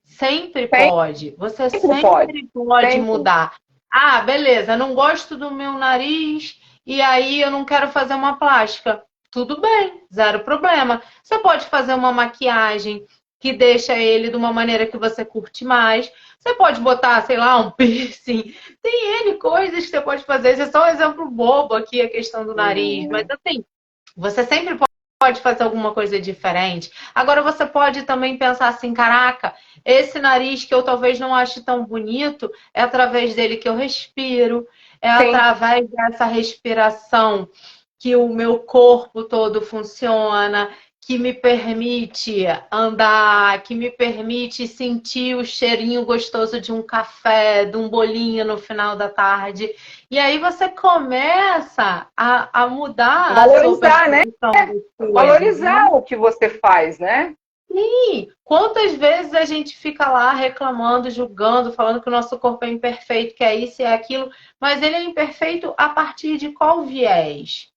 Sempre pode. Você sempre pode mudar. Ah, beleza, não gosto do meu nariz e aí eu não quero fazer uma plástica. Tudo bem, zero problema. Você pode fazer uma maquiagem que deixa ele de uma maneira que você curte mais. Você pode botar, sei lá, um piercing. Tem N coisas que você pode fazer. Esse é só um exemplo bobo aqui, a questão do nariz. Mas assim, você sempre pode fazer alguma coisa diferente. Agora você pode também pensar assim, caraca, esse nariz que eu talvez não ache tão bonito, é através dele que eu respiro, é através dessa respiração que o meu corpo todo funciona, que me permite andar, que me permite sentir o cheirinho gostoso de um café, de um bolinho no final da tarde. E aí você começa a mudar valorizar, né? Valorizar o que você faz, né? Sim! Quantas vezes a gente fica lá reclamando, julgando, falando que o nosso corpo é imperfeito, que é isso e é aquilo, mas ele é imperfeito a partir de qual viés?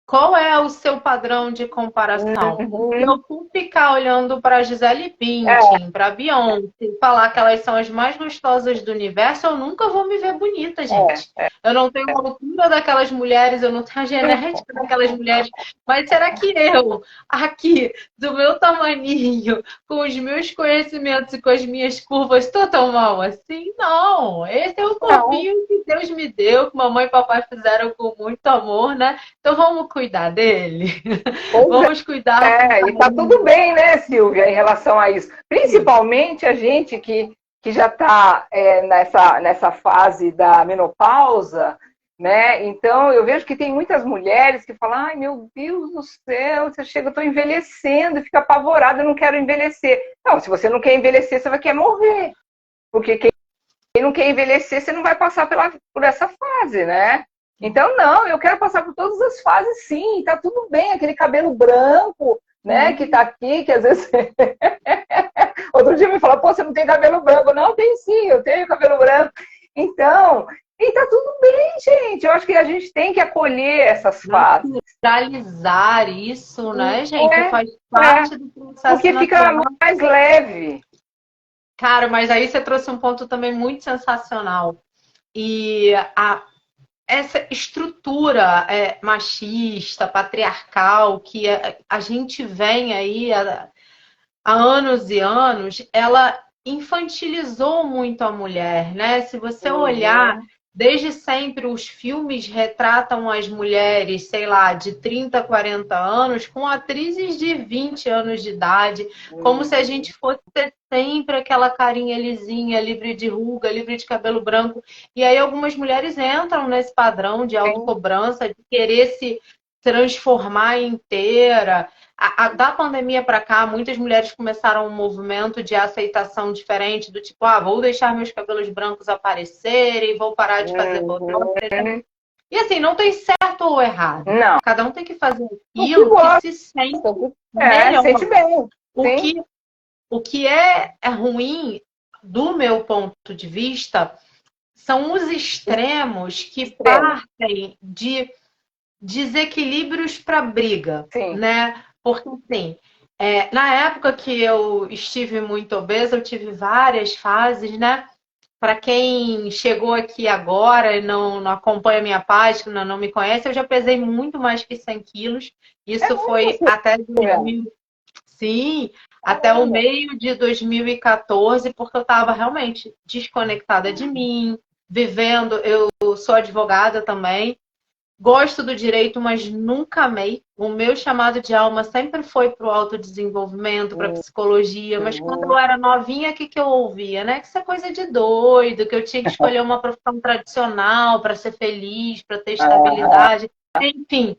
Qual é o seu padrão de comparação? Se eu for ficar olhando para Gisele Bündchen, para Beyoncé, falar que elas são as mais gostosas do universo, eu nunca vou me ver bonita, gente. Eu não tenho a altura daquelas mulheres, eu não tenho a genética daquelas mulheres, mas será que eu, aqui, do meu tamaninho, com os meus conhecimentos e com as minhas curvas, estou tão mal assim? Não! Esse é o corpinho que Deus me deu, que mamãe e papai fizeram com muito amor, né? Então vamos cuidar dele. Vamos cuidar. E tá tudo bem, né, Silvia, em relação a isso. Principalmente a gente que já está nessa fase da menopausa, né? Então eu vejo que tem muitas mulheres que falam: ai, meu Deus do céu, você chega, eu estou envelhecendo, e fica apavorada, eu não quero envelhecer. Não, se você não quer envelhecer, você vai querer morrer. Porque quem não quer envelhecer, você não vai passar por essa fase, né? Então, não, eu quero passar por todas as fases, sim, tá tudo bem, aquele cabelo branco, né, que tá aqui, que às vezes... Outro dia me falou: pô, você não tem cabelo branco. Não, tem sim, eu tenho cabelo branco. Então, e tá tudo bem, gente, eu acho que a gente tem que acolher essas fases. Naturalizar isso, né, gente? Faz parte do processo porque natural. Fica mais leve. Cara, mas aí você trouxe um ponto também muito sensacional. E essa estrutura machista, patriarcal, que a gente vem aí há anos e anos, ela infantilizou muito a mulher, né? Se você olhar, desde sempre os filmes retratam as mulheres, sei lá, de 30, 40 anos, com atrizes de 20 anos de idade, como se a gente fosse ter sempre aquela carinha lisinha, livre de ruga, livre de cabelo branco. E aí algumas mulheres entram nesse padrão de autocobrança, de querer se transformar inteira. Da pandemia para cá, muitas mulheres começaram um movimento de aceitação diferente, do tipo, vou deixar meus cabelos brancos aparecerem, vou parar de fazer botox. E assim, não tem certo ou errado. Não. Cada um tem que fazer aquilo que se sente melhor. Sente bem. O que é ruim, do meu ponto de vista, são os extremos que partem de desequilíbrios para briga, né? Porque, assim, na época que eu estive muito obesa, eu tive várias fases, né? Para quem chegou aqui agora e não acompanha a minha página, não me conhece, eu já pesei muito mais que 100 quilos. Isso foi até 2000. Sim, até o meio de 2014, porque eu estava realmente desconectada de mim, vivendo. Eu sou advogada também. Gosto do direito, mas nunca amei. O meu chamado de alma sempre foi para o autodesenvolvimento, para a psicologia. Mas quando eu era novinha, o que eu ouvia? Né? Que isso é coisa de doido, que eu tinha que escolher uma profissão tradicional para ser feliz, para ter estabilidade. Enfim,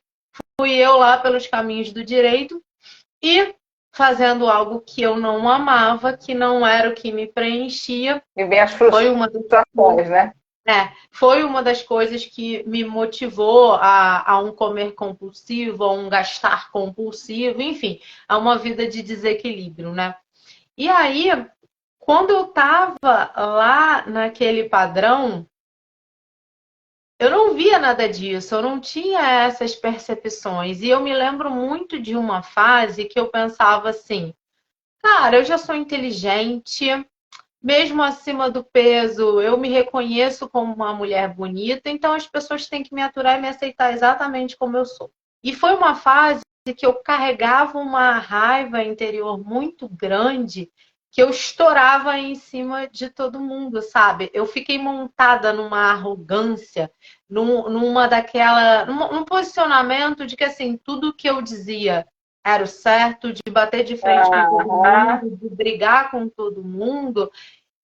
fui eu lá pelos caminhos do direito e fazendo algo que eu não amava, que não era o que me preenchia. E vem as frustrações, né? foi uma das coisas que me motivou a um comer compulsivo, a um gastar compulsivo, enfim, a uma vida de desequilíbrio, né? E aí, quando eu estava lá naquele padrão, eu não via nada disso, eu não tinha essas percepções. E eu me lembro muito de uma fase que eu pensava assim, cara, eu já sou inteligente, mesmo acima do peso, eu me reconheço como uma mulher bonita, então as pessoas têm que me aturar e me aceitar exatamente como eu sou. E foi uma fase que eu carregava uma raiva interior muito grande, que eu estourava em cima de todo mundo, sabe? Eu fiquei montada numa arrogância, num posicionamento de que assim, tudo que eu dizia era o certo, de bater de frente com todo mundo, de brigar com todo mundo.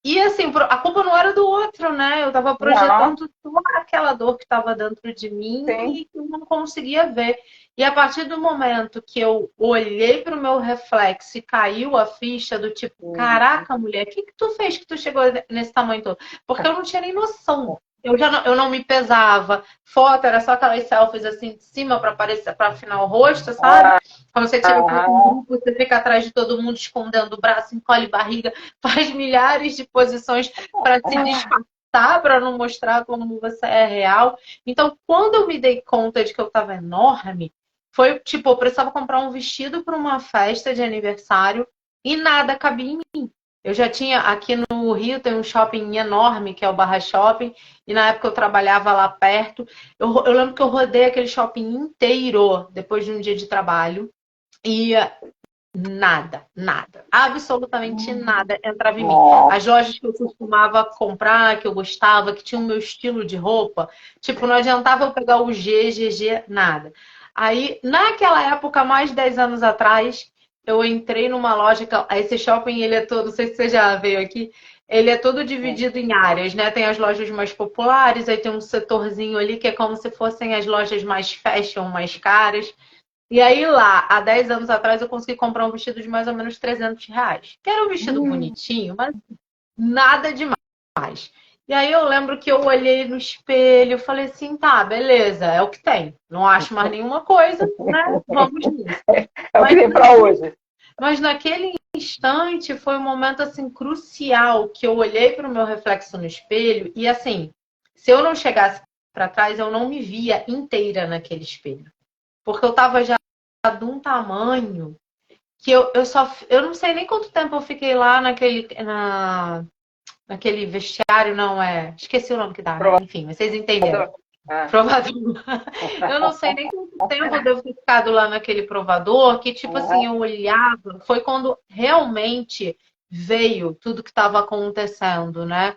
E assim, a culpa não era do outro, né? Eu estava projetando toda aquela dor que estava dentro de mim e que eu não conseguia ver. E a partir do momento que eu olhei para o meu reflexo e caiu a ficha do tipo, caraca, mulher, o que tu fez que tu chegou nesse tamanho todo? Porque eu não tinha nem noção. Eu não me pesava. Foto era só aquelas selfies assim de cima para aparecer, para afinar o rosto, sabe? Quando você tira um grupo, você fica atrás de todo mundo escondendo o braço, encolhe barriga, faz milhares de posições para se disfarçar, para não mostrar como você é real. Então, quando eu me dei conta de que eu estava enorme, foi tipo, eu precisava comprar um vestido para uma festa de aniversário e nada cabia em mim. Eu já tinha, aqui no Rio tem um shopping enorme, que é o Barra Shopping, e na época eu trabalhava lá perto. Eu lembro que eu rodei aquele shopping inteiro depois de um dia de trabalho. E nada, absolutamente nada entrava em mim. As lojas que eu costumava comprar, que eu gostava, que tinham o meu estilo de roupa, tipo, não adiantava eu pegar o GG, nada. Aí, naquela época, mais de 10 anos atrás, eu entrei numa loja, esse shopping, ele é todo, não sei se você já veio aqui, ele é todo dividido em áreas, né? Tem as lojas mais populares, aí tem um setorzinho ali que é como se fossem as lojas mais fashion, mais caras. E aí lá, há 10 anos atrás, eu consegui comprar um vestido de mais ou menos R$ 300. Que era um vestido bonitinho, mas nada demais. E aí eu lembro que eu olhei no espelho, falei assim, tá, beleza, é o que tem. Não acho mais nenhuma coisa, né? Vamos nisso. É o que tem pra hoje. Mas naquele instante foi um momento assim crucial que eu olhei para o meu reflexo no espelho e assim, se eu não chegasse para trás, eu não me via inteira naquele espelho. Porque eu tava já de um tamanho que eu não sei nem quanto tempo eu fiquei lá naquele vestiário, não é? Esqueci o nome que dá, né? Enfim, vocês entenderam. Provador. Eu não sei nem quanto tempo eu devo ter ficado lá naquele provador, que tipo assim, eu olhava, foi quando realmente veio tudo que estava acontecendo, né?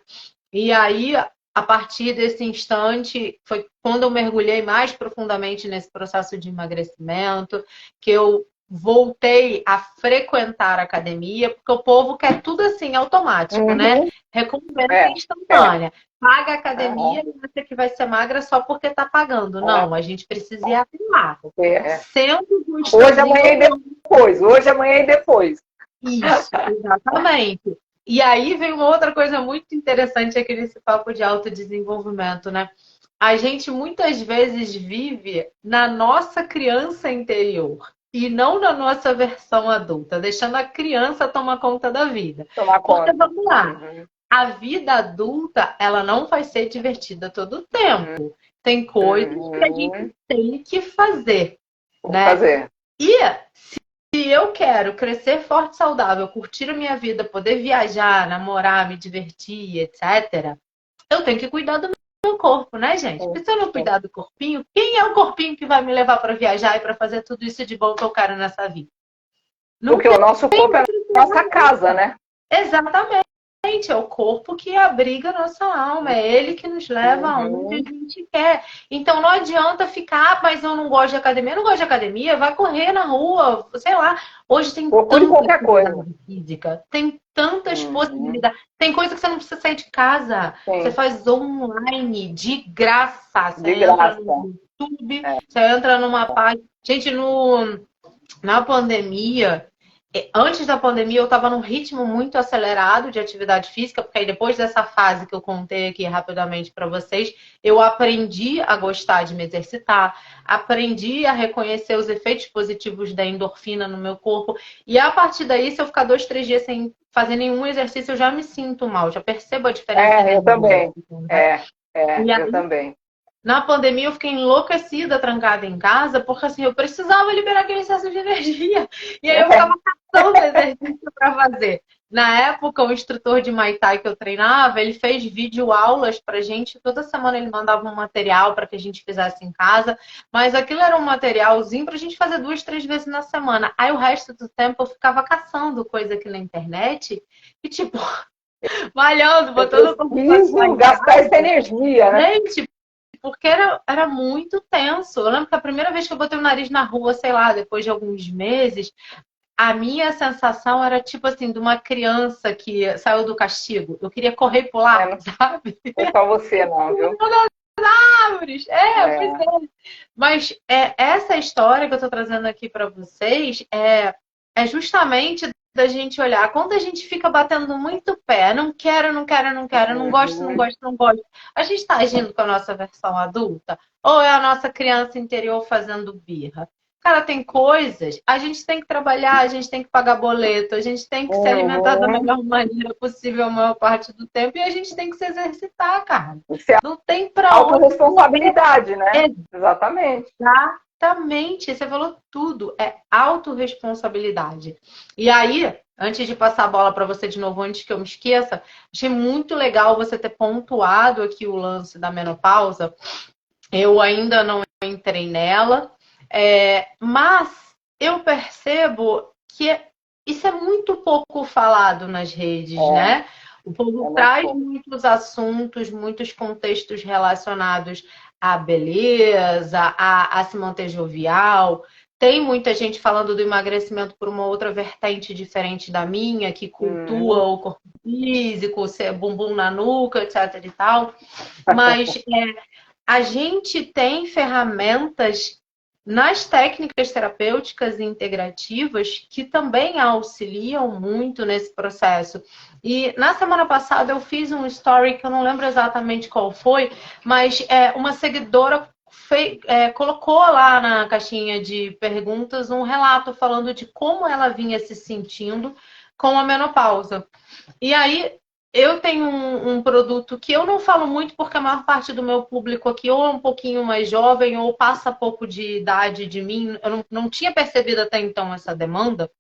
E aí, a partir desse instante, foi quando eu mergulhei mais profundamente nesse processo de emagrecimento, que eu voltei a frequentar a academia, porque o povo quer tudo assim, automático, né? Recompensa instantânea. Paga a academia e você que vai ser magra só porque tá pagando. Não, a gente precisa ir atrás. Sendo hoje, amanhã e depois. Hoje, amanhã e depois. Isso, exatamente. E aí vem uma outra coisa muito interessante aqui nesse papo de autodesenvolvimento, né? A gente muitas vezes vive na nossa criança interior e não na nossa versão adulta, deixando a criança tomar conta da vida. Porque vamos lá, a vida adulta, ela não vai ser divertida todo o tempo. Tem coisas que a gente tem que fazer, né? E se eu quero crescer forte, saudável, curtir a minha vida, poder viajar, namorar, me divertir, etc., eu tenho que cuidar do meu corpo, né, gente? Porque se eu não cuidar do corpinho, quem é o corpinho que vai me levar para viajar e para fazer tudo isso de bom que eu quero nessa vida? Porque o nosso corpo é a nossa casa, né? Exatamente. É o corpo que abriga a nossa alma, é ele que nos leva aonde a gente quer. Então não adianta ficar, mas eu não gosto de academia. Eu não gosto de academia, vai correr na rua, sei lá. Hoje tem qualquer coisa física, tem tantas possibilidades. Tem coisa que você não precisa sair de casa. Você faz online de graça. Você entra no YouTube, você entra numa página. Gente, na pandemia, Antes da pandemia, eu estava num ritmo muito acelerado de atividade física, porque aí depois dessa fase que eu contei aqui rapidamente para vocês, eu aprendi a gostar de me exercitar, aprendi a reconhecer os efeitos positivos da endorfina no meu corpo, e a partir daí, se eu ficar 2, 3 dias sem fazer nenhum exercício, eu já me sinto mal, já percebo a diferença Eu energética, também. né? E Eu aí, também. na pandemia, eu fiquei enlouquecida, trancada em casa, porque assim, eu precisava liberar aquele excesso de energia. E aí eu ficava caçando exercício para fazer. Na época, o instrutor de Muay Thai que eu treinava, ele fez videoaulas pra gente. Toda semana ele mandava um material para que a gente fizesse em casa. Mas aquilo era um materialzinho pra gente fazer 2, 3 vezes na semana. Aí o resto do tempo eu ficava caçando coisa aqui na internet. E tipo, malhando, Eu botando o corpo pra preciso gastar essa energia, né? gente, porque era muito tenso. Eu lembro que a primeira vez que eu botei o nariz na rua, sei lá, depois de alguns meses, a minha sensação era tipo assim, de uma criança que saiu do castigo. Eu queria correr e pular, Não sabe? foi só você, não, viu? Árvores. Pois é. Mas essa história que eu tô trazendo aqui para vocês é justamente da gente olhar. Quando a gente fica batendo muito pé, não quero, não quero, não quero, não gosto, não gosto, não gosto. A gente está agindo com a nossa versão adulta? Ou é a nossa criança interior fazendo birra? Cara, tem coisas, a gente tem que trabalhar, a gente tem que pagar boleto, a gente tem que se alimentar da Uhum. melhor maneira possível a maior parte do tempo e a gente tem que se exercitar, cara. Isso é Não tem pra onde autorresponsabilidade, né? correr. Exatamente. Exatamente, você falou tudo, é autorresponsabilidade. E aí, antes de passar a bola para você de novo, antes que eu me esqueça, achei muito legal você ter pontuado aqui o lance da menopausa. Eu ainda não entrei nela, mas eu percebo que isso é muito pouco falado nas redes, né? O povo Muito traz pouco. muitos assuntos, muitos contextos relacionados à beleza, a se manter jovial. Tem muita gente falando do emagrecimento por uma outra vertente diferente da minha, que cultua o corpo físico, ser bumbum na nuca, etc e tal. Mas a gente tem ferramentas nas técnicas terapêuticas e integrativas que também auxiliam muito nesse processo. E na semana passada eu fiz um story que eu não lembro exatamente qual foi, mas uma seguidora colocou lá na caixinha de perguntas um relato falando de como ela vinha se sentindo com a menopausa. E aí eu tenho um produto que eu não falo muito porque a maior parte do meu público aqui ou é um pouquinho mais jovem ou passa pouco de idade de mim. Eu não tinha percebido até então essa demanda,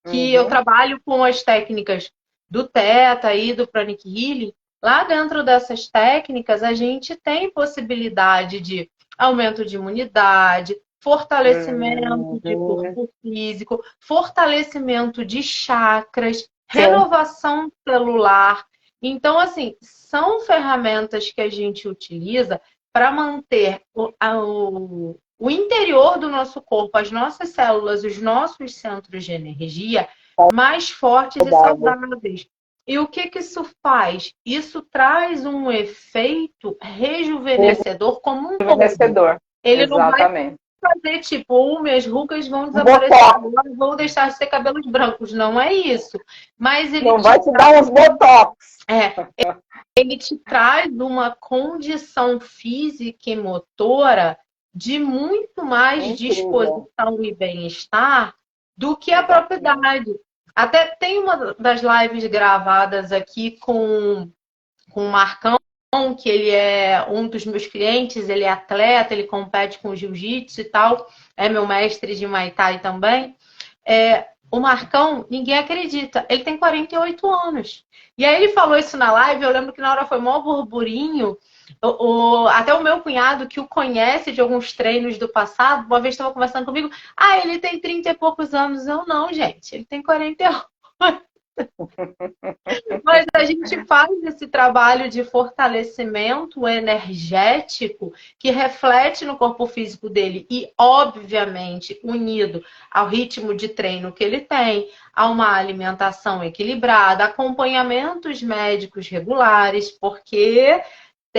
que eu trabalho com as técnicas do Theta e do Pranic Healing. Lá dentro dessas técnicas, a gente tem possibilidade de aumento de imunidade, fortalecimento de corpo físico, fortalecimento de chakras, renovação celular. Então, assim, são ferramentas que a gente utiliza para manter o interior do nosso corpo, as nossas células, os nossos centros de energia mais fortes e saudáveis. E o que isso faz? Isso traz um efeito rejuvenescedor como um todo. Rejuvenescedor. Ele Exatamente. não vai fazer tipo, minhas rugas vão desaparecer agora, vão deixar de ter cabelos brancos. Não é isso. Mas ele não vai te dar uns botox. Ele te traz uma condição física e motora de muito mais disposição e bem-estar do que a própria idade. Até tem uma das lives gravadas aqui com o Marcão, que ele é um dos meus clientes, ele é atleta, ele compete com jiu-jitsu e tal, é meu mestre de Muay Thai também. O Marcão, ninguém acredita, ele tem 48 anos. E aí ele falou isso na live, eu lembro que na hora foi mó burburinho. Até o meu cunhado, que o conhece de alguns treinos do passado, uma vez estava conversando comigo, ele tem 30 e poucos anos. Eu não, gente, ele tem 48. Mas a gente faz esse trabalho de fortalecimento energético que reflete no corpo físico dele e, obviamente, unido ao ritmo de treino que ele tem, a uma alimentação equilibrada, acompanhamentos médicos regulares, porque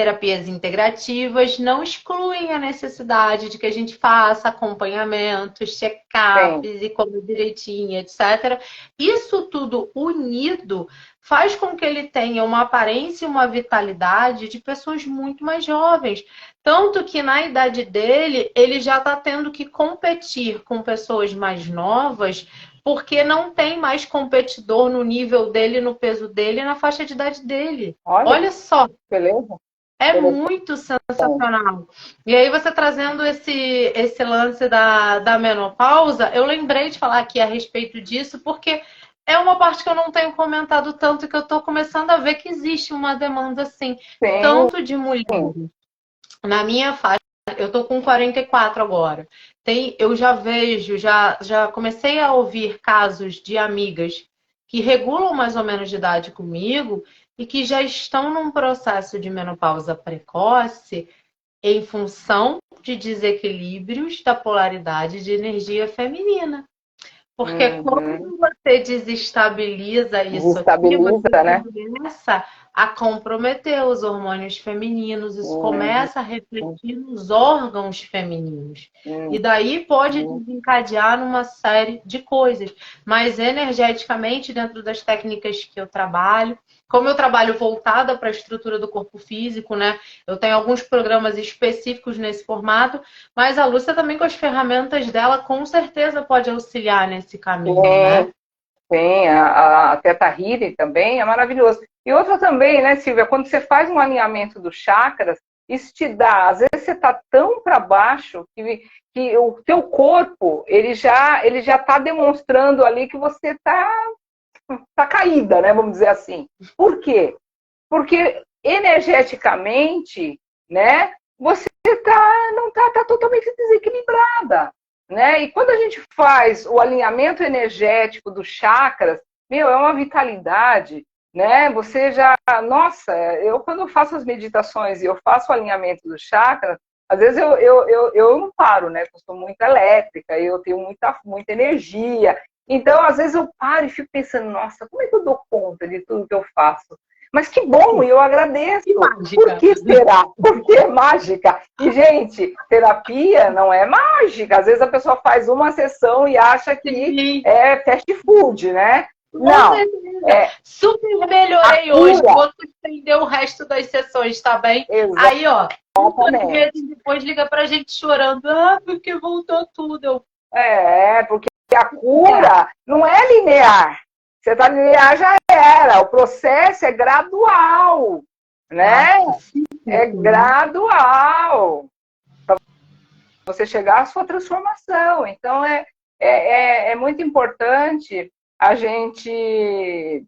terapias integrativas não excluem a necessidade de que a gente faça acompanhamentos, check-ups e coma direitinho, etc. Isso tudo unido faz com que ele tenha uma aparência e uma vitalidade de pessoas muito mais jovens. Tanto que na idade dele, ele já está tendo que competir com pessoas mais novas, porque não tem mais competidor no nível dele, no peso dele, na faixa de idade dele. Olha só. Beleza. É muito sensacional. E aí você trazendo esse lance da menopausa, eu lembrei de falar aqui a respeito disso, porque é uma parte que eu não tenho comentado tanto, que eu estou começando a ver que existe uma demanda, assim, tanto de mulheres. Na minha faixa, eu estou com 44 agora. Eu já vejo, já comecei a ouvir casos de amigas que regulam mais ou menos de idade comigo e que já estão num processo de menopausa precoce em função de desequilíbrios da polaridade de energia feminina. Porque quando você desestabiliza isso aqui, você começa a comprometer os hormônios femininos, isso começa a refletir nos órgãos femininos. E daí pode desencadear numa série de coisas. Mas energeticamente, dentro das técnicas que eu trabalho, como eu trabalho voltada para a estrutura do corpo físico, né? Eu tenho alguns programas específicos nesse formato, mas a Lúcia também, com as ferramentas dela, com certeza pode auxiliar nesse caminho, né? Sim, a Teta Healing também é maravilhoso. E outra também, né, Silvia, quando você faz um alinhamento dos chakras, isso te dá, às vezes você está tão para baixo que o teu corpo, ele já está demonstrando ali que você tá caída, né? Vamos dizer assim. Por quê? Porque energeticamente, né? Você tá totalmente desequilibrada, né? E quando a gente faz o alinhamento energético dos chakras, é uma vitalidade, né? Você já, nossa, eu quando faço as meditações e eu faço o alinhamento dos chakras, às vezes eu não paro, né? Eu sou muito elétrica, eu tenho muita energia. Então, às vezes eu paro e fico pensando, nossa, como é que eu dou conta de tudo que eu faço? Mas que bom, eu agradeço. Por que será? Porque é mágica. E, gente, terapia não é mágica. Às vezes a pessoa faz uma sessão e acha que é fast food, né? Não. Super melhorei hoje. Vou suspender o resto das sessões, tá bem? Exatamente. Aí, ó, depois liga pra gente chorando. Ah, porque voltou tudo. Porque a cura não é linear. Você está linear, já era. O processo é gradual, né? É gradual. Para você chegar à sua transformação. Então, é muito importante a gente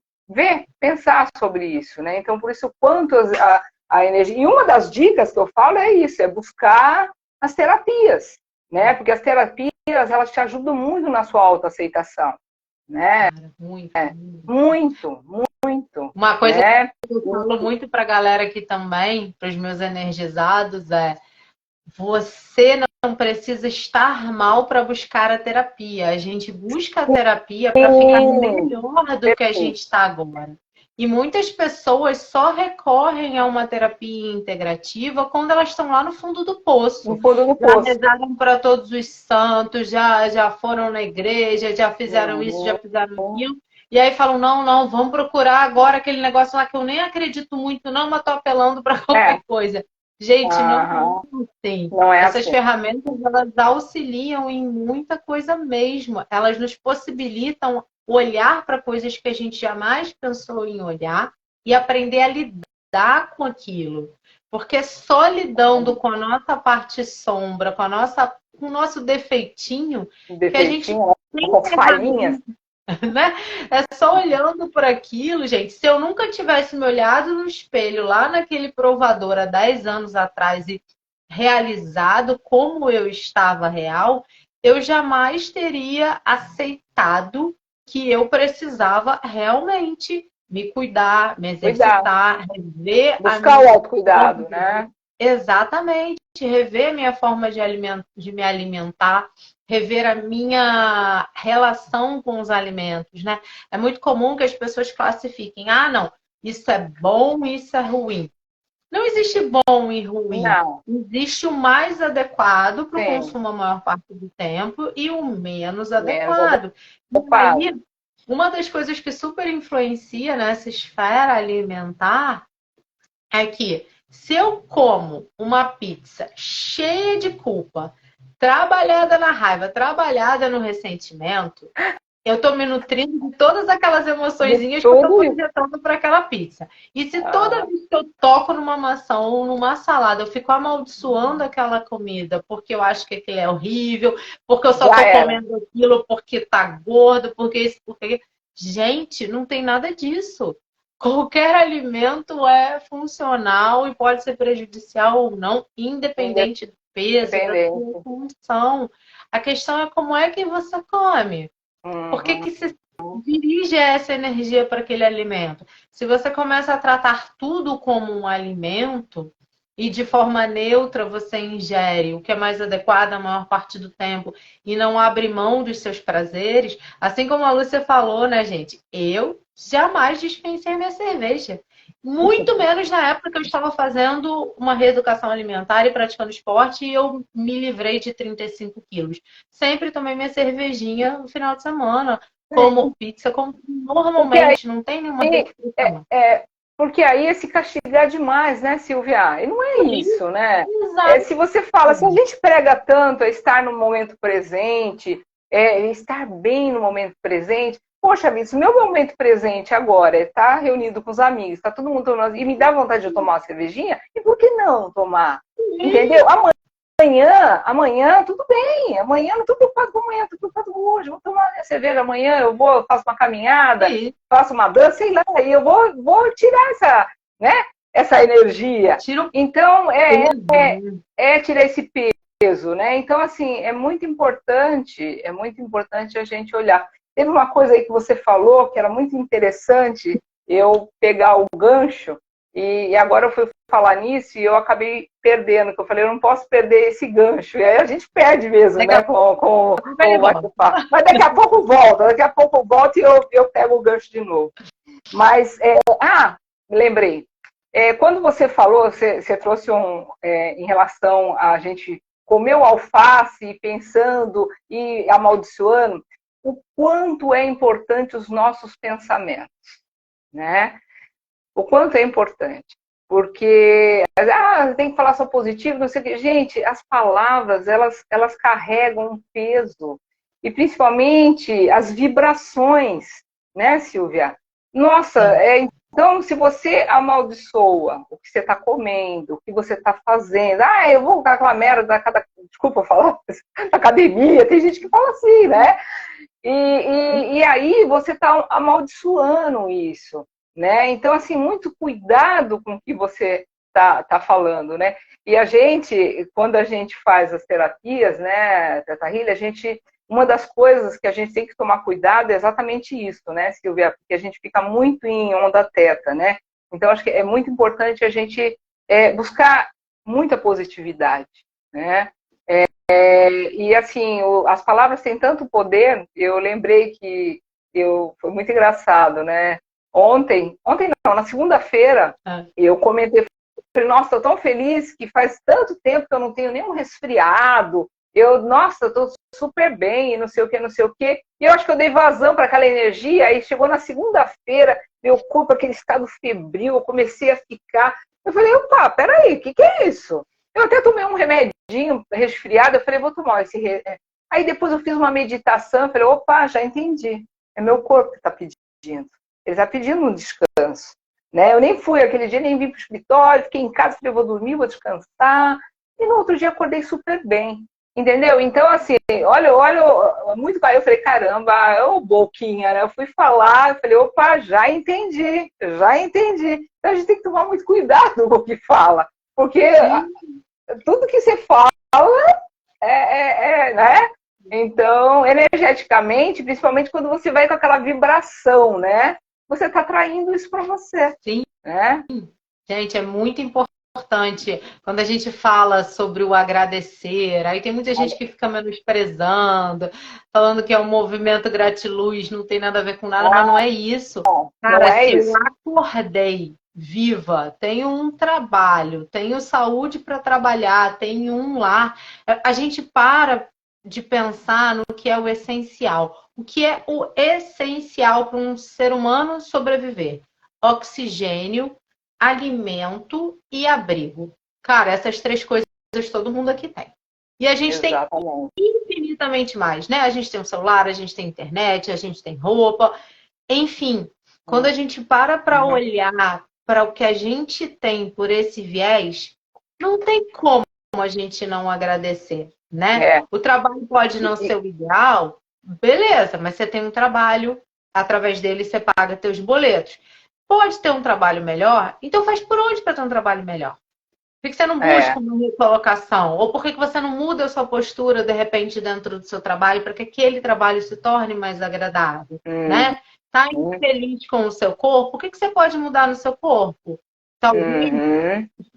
pensar sobre isso, né? Então, por isso, quanto a energia... E uma das dicas que eu falo é isso, é buscar as terapias, né? Porque as terapias, elas te ajudam muito na sua autoaceitação, né? Muito. Uma coisa que eu falo muito para a galera aqui também, para os meus energizados, é: você não precisa estar mal para buscar a terapia. A gente busca a terapia para ficar melhor do que a gente está agora. E muitas pessoas só recorrem a uma terapia integrativa quando elas estão lá no fundo do poço. No fundo do poço. Já rezaram para todos os santos, já foram na igreja, já fizeram isso, já fizeram aquilo. E aí falam, não, vamos procurar agora aquele negócio lá que eu nem acredito muito, não, mas tô apelando para qualquer coisa. Gente, não tem. Essas ferramentas, elas auxiliam em muita coisa mesmo. Elas nos possibilitam olhar para coisas que a gente jamais pensou em olhar e aprender a lidar com aquilo. Porque só lidando com a nossa parte sombra, com o nosso defeitinho, que a gente tem as falhinhas. Né? É só olhando por aquilo, gente. Se eu nunca tivesse me olhado no espelho lá naquele provador há 10 anos atrás e realizado como eu estava real, eu jamais teria aceitado que eu precisava realmente me cuidar, me exercitar, rever buscar o autocuidado, né? Exatamente, rever a minha forma de me alimentar, rever a minha relação com os alimentos, né? É muito comum que as pessoas classifiquem, não, isso é bom, isso é ruim. Não existe bom e ruim. Não. Existe o mais adequado para o Sim. consumo a maior parte do tempo e o menos Menos adequado. E adequado. aí, uma das coisas que super influencia nessa esfera alimentar é que se eu como uma pizza cheia de culpa, trabalhada na raiva, trabalhada no ressentimento, eu tô me nutrindo de todas aquelas emoçõezinhas que eu tô projetando para aquela pizza. E se toda vez que eu toco numa maçã ou numa salada, eu fico amaldiçoando aquela comida porque eu acho que aquilo é horrível, porque eu só tô comendo aquilo porque tá gordo, porque isso, porque aquilo. Gente, não tem nada disso. Qualquer alimento é funcional e pode ser prejudicial ou não, independente do peso, da sua função. A questão é como é que você come. Por que você dirige essa energia para aquele alimento? Se você começa a tratar tudo como um alimento e de forma neutra você ingere o que é mais adequado a maior parte do tempo e não abre mão dos seus prazeres, assim como a Lúcia falou, né, gente? Eu jamais dispensei minha cerveja. Muito menos na época que eu estava fazendo uma reeducação alimentar e praticando esporte e eu me livrei de 35 quilos. Sempre tomei minha cervejinha no final de semana, como pizza, como normalmente, não tem nenhuma restrição. Porque aí é se castigar demais, né, Silvia? E não é isso, né? Exato. Se você fala, se a gente prega tanto a estar no momento presente, estar bem no momento presente, poxa vida, se o meu momento presente agora é estar reunido com os amigos, está todo mundo tomando, e me dá vontade de tomar uma cervejinha, e por que não tomar? Entendeu? Amanhã, tudo bem. Amanhã não estou preocupado com amanhã, estou preocupado com hoje. Vou tomar minha cerveja amanhã, eu faço uma caminhada, faço uma dança, sei lá, e eu vou tirar essa energia. Então, tirar esse peso, né? Então, assim, é muito importante a gente olhar. Teve uma coisa aí que você falou que era muito interessante eu pegar o gancho, e agora eu fui falar nisso e eu acabei perdendo, que eu falei, eu não posso perder esse gancho. E aí a gente perde mesmo, né? Com o bate-papo. Mas daqui a pouco volta e eu pego o gancho de novo. Mas, me lembrei. Quando você falou, você trouxe em relação a gente comer o alface pensando e amaldiçoando, o quanto é importante os nossos pensamentos, né? O quanto é importante. Porque tem que falar só positivo, não sei o que. Gente, as palavras, elas carregam um peso. E principalmente as vibrações, né, Silvia? Nossa, então se você amaldiçoa o que você está comendo, o que você está fazendo, eu vou com aquela merda desculpa falar, da academia, tem gente que fala assim, né? E aí você está amaldiçoando isso. Né? Então, assim, muito cuidado com o que você tá falando, né? E a gente, quando a gente faz as terapias, né, Teta Healy, uma das coisas que a gente tem que tomar cuidado é exatamente isso, né, Silvia? Porque a gente fica muito em onda teta, né? Então, acho que é muito importante a gente buscar muita positividade, né? E, assim, as palavras têm tanto poder, eu lembrei que foi muito engraçado, né? Ontem não, na segunda-feira, eu comentei, falei, nossa, estou tão feliz que faz tanto tempo que eu não tenho nenhum resfriado, nossa, estou super bem, e não sei o que, e eu acho que eu dei vazão para aquela energia, aí chegou na segunda-feira, meu corpo, aquele estado febril, eu comecei a ficar, eu falei, opa, peraí, o que é isso? Eu até tomei um remedinho resfriado, eu falei, vou tomar esse... Aí depois eu fiz uma meditação, eu falei, opa, já entendi, é meu corpo que está pedindo. Ele está pedindo um descanso. Né? Eu nem fui aquele dia, nem vim para o escritório, fiquei em casa, falei, eu vou dormir, vou descansar. E no outro dia acordei super bem. Entendeu? Então, assim, olha, muito aí eu falei, caramba, ô boquinha, né? Eu fui falar, eu falei, opa, já entendi. Então a gente tem que tomar muito cuidado com o que fala. Porque tudo que você fala né? Então, energeticamente, principalmente quando você vai com aquela vibração, né? Você está atraindo isso para você. Sim. Né? Gente, é muito importante quando a gente fala sobre o agradecer. Aí tem muita gente que fica menosprezando, falando que é um movimento gratiluz, não tem nada a ver com nada, mas não é isso. Cara, se eu acordei viva, tenho um trabalho, tenho saúde para trabalhar, tenho um lar. A gente para de pensar no que é o essencial. O que é o essencial para um ser humano sobreviver? Oxigênio, alimento e abrigo. Cara, essas três coisas todo mundo aqui tem. E a gente tem Exatamente. infinitamente mais, né? A gente tem um celular, a gente tem internet, a gente tem roupa, enfim. Quando a gente para olhar para o que a gente tem por esse viés, não tem como a gente não agradecer, né? É. O trabalho pode não ser o ideal, beleza, mas você tem um trabalho, através dele você paga teus boletos. Pode ter um trabalho melhor, então faz por onde para ter um trabalho melhor? Por que você não busca uma recolocação? Ou por que você não muda a sua postura, de repente, dentro do seu trabalho, para que aquele trabalho se torne mais agradável? Né? Tá infeliz com o seu corpo? O que você pode mudar no seu corpo? Talvez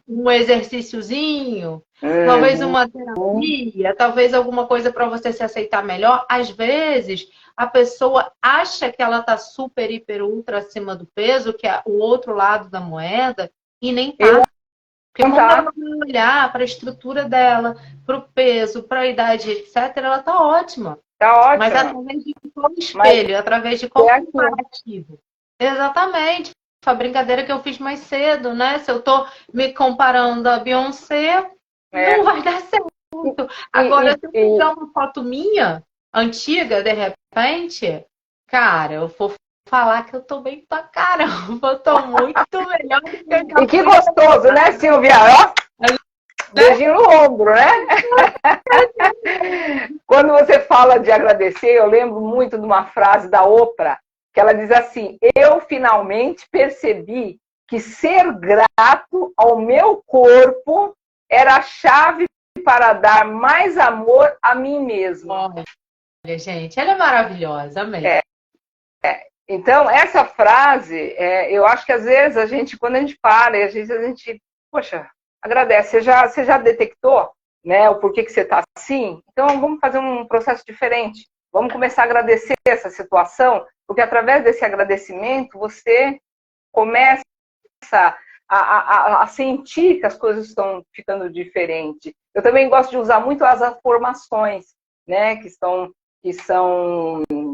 um exercíciozinho, talvez uma terapia, talvez alguma coisa para você se aceitar melhor. Às vezes, a pessoa acha que ela está super, hiper, ultra acima do peso, que é o outro lado da moeda, e nem tá. Porque quando ela vai olhar para a estrutura dela, para o peso, para a idade, etc., ela está ótima. Tá ótima. Mas através de qual espelho? Através de qual comparativo? Exatamente. Foi a brincadeira que eu fiz mais cedo, né? Se eu estou me comparando a Beyoncé, não vai dar certo. Agora, se eu pegar uma foto minha, antiga, de repente, cara, eu vou falar que eu tô bem pra caramba, eu tô muito melhor do que eu já E que gostoso, né, Silvia? Ó, beijinho no ombro, né? Quando você fala de agradecer, eu lembro muito de uma frase da Oprah, que ela diz assim: eu finalmente percebi que ser grato ao meu corpo era a chave para dar mais amor a mim mesmo. Olha, gente, ela é maravilhosa, amém. Então, essa frase, eu acho que às vezes a gente, quando a gente para, e às vezes a gente, poxa, agradece. Você já detectou, né, o porquê que você está assim? Então, vamos fazer um processo diferente. Vamos começar a agradecer essa situação, porque através desse agradecimento, você começa a sentir que as coisas estão ficando diferentes. Eu também gosto de usar muito as afirmações, né, que são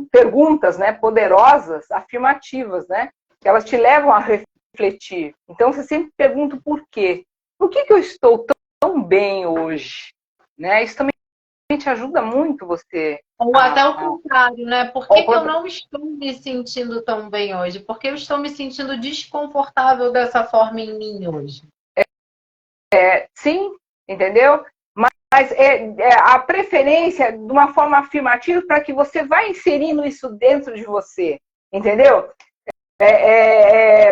perguntas, né, poderosas, afirmativas, né, que elas te levam a refletir. Então, você sempre pergunta o porquê. Por que eu estou tão bem hoje? Né? Isso também te ajuda muito você. Ou até o contrário, né? Por que eu não estou me sentindo tão bem hoje? Por que eu estou me sentindo desconfortável dessa forma em mim hoje? Sim, entendeu? Mas a preferência de uma forma afirmativa para que você vá inserindo isso dentro de você, entendeu?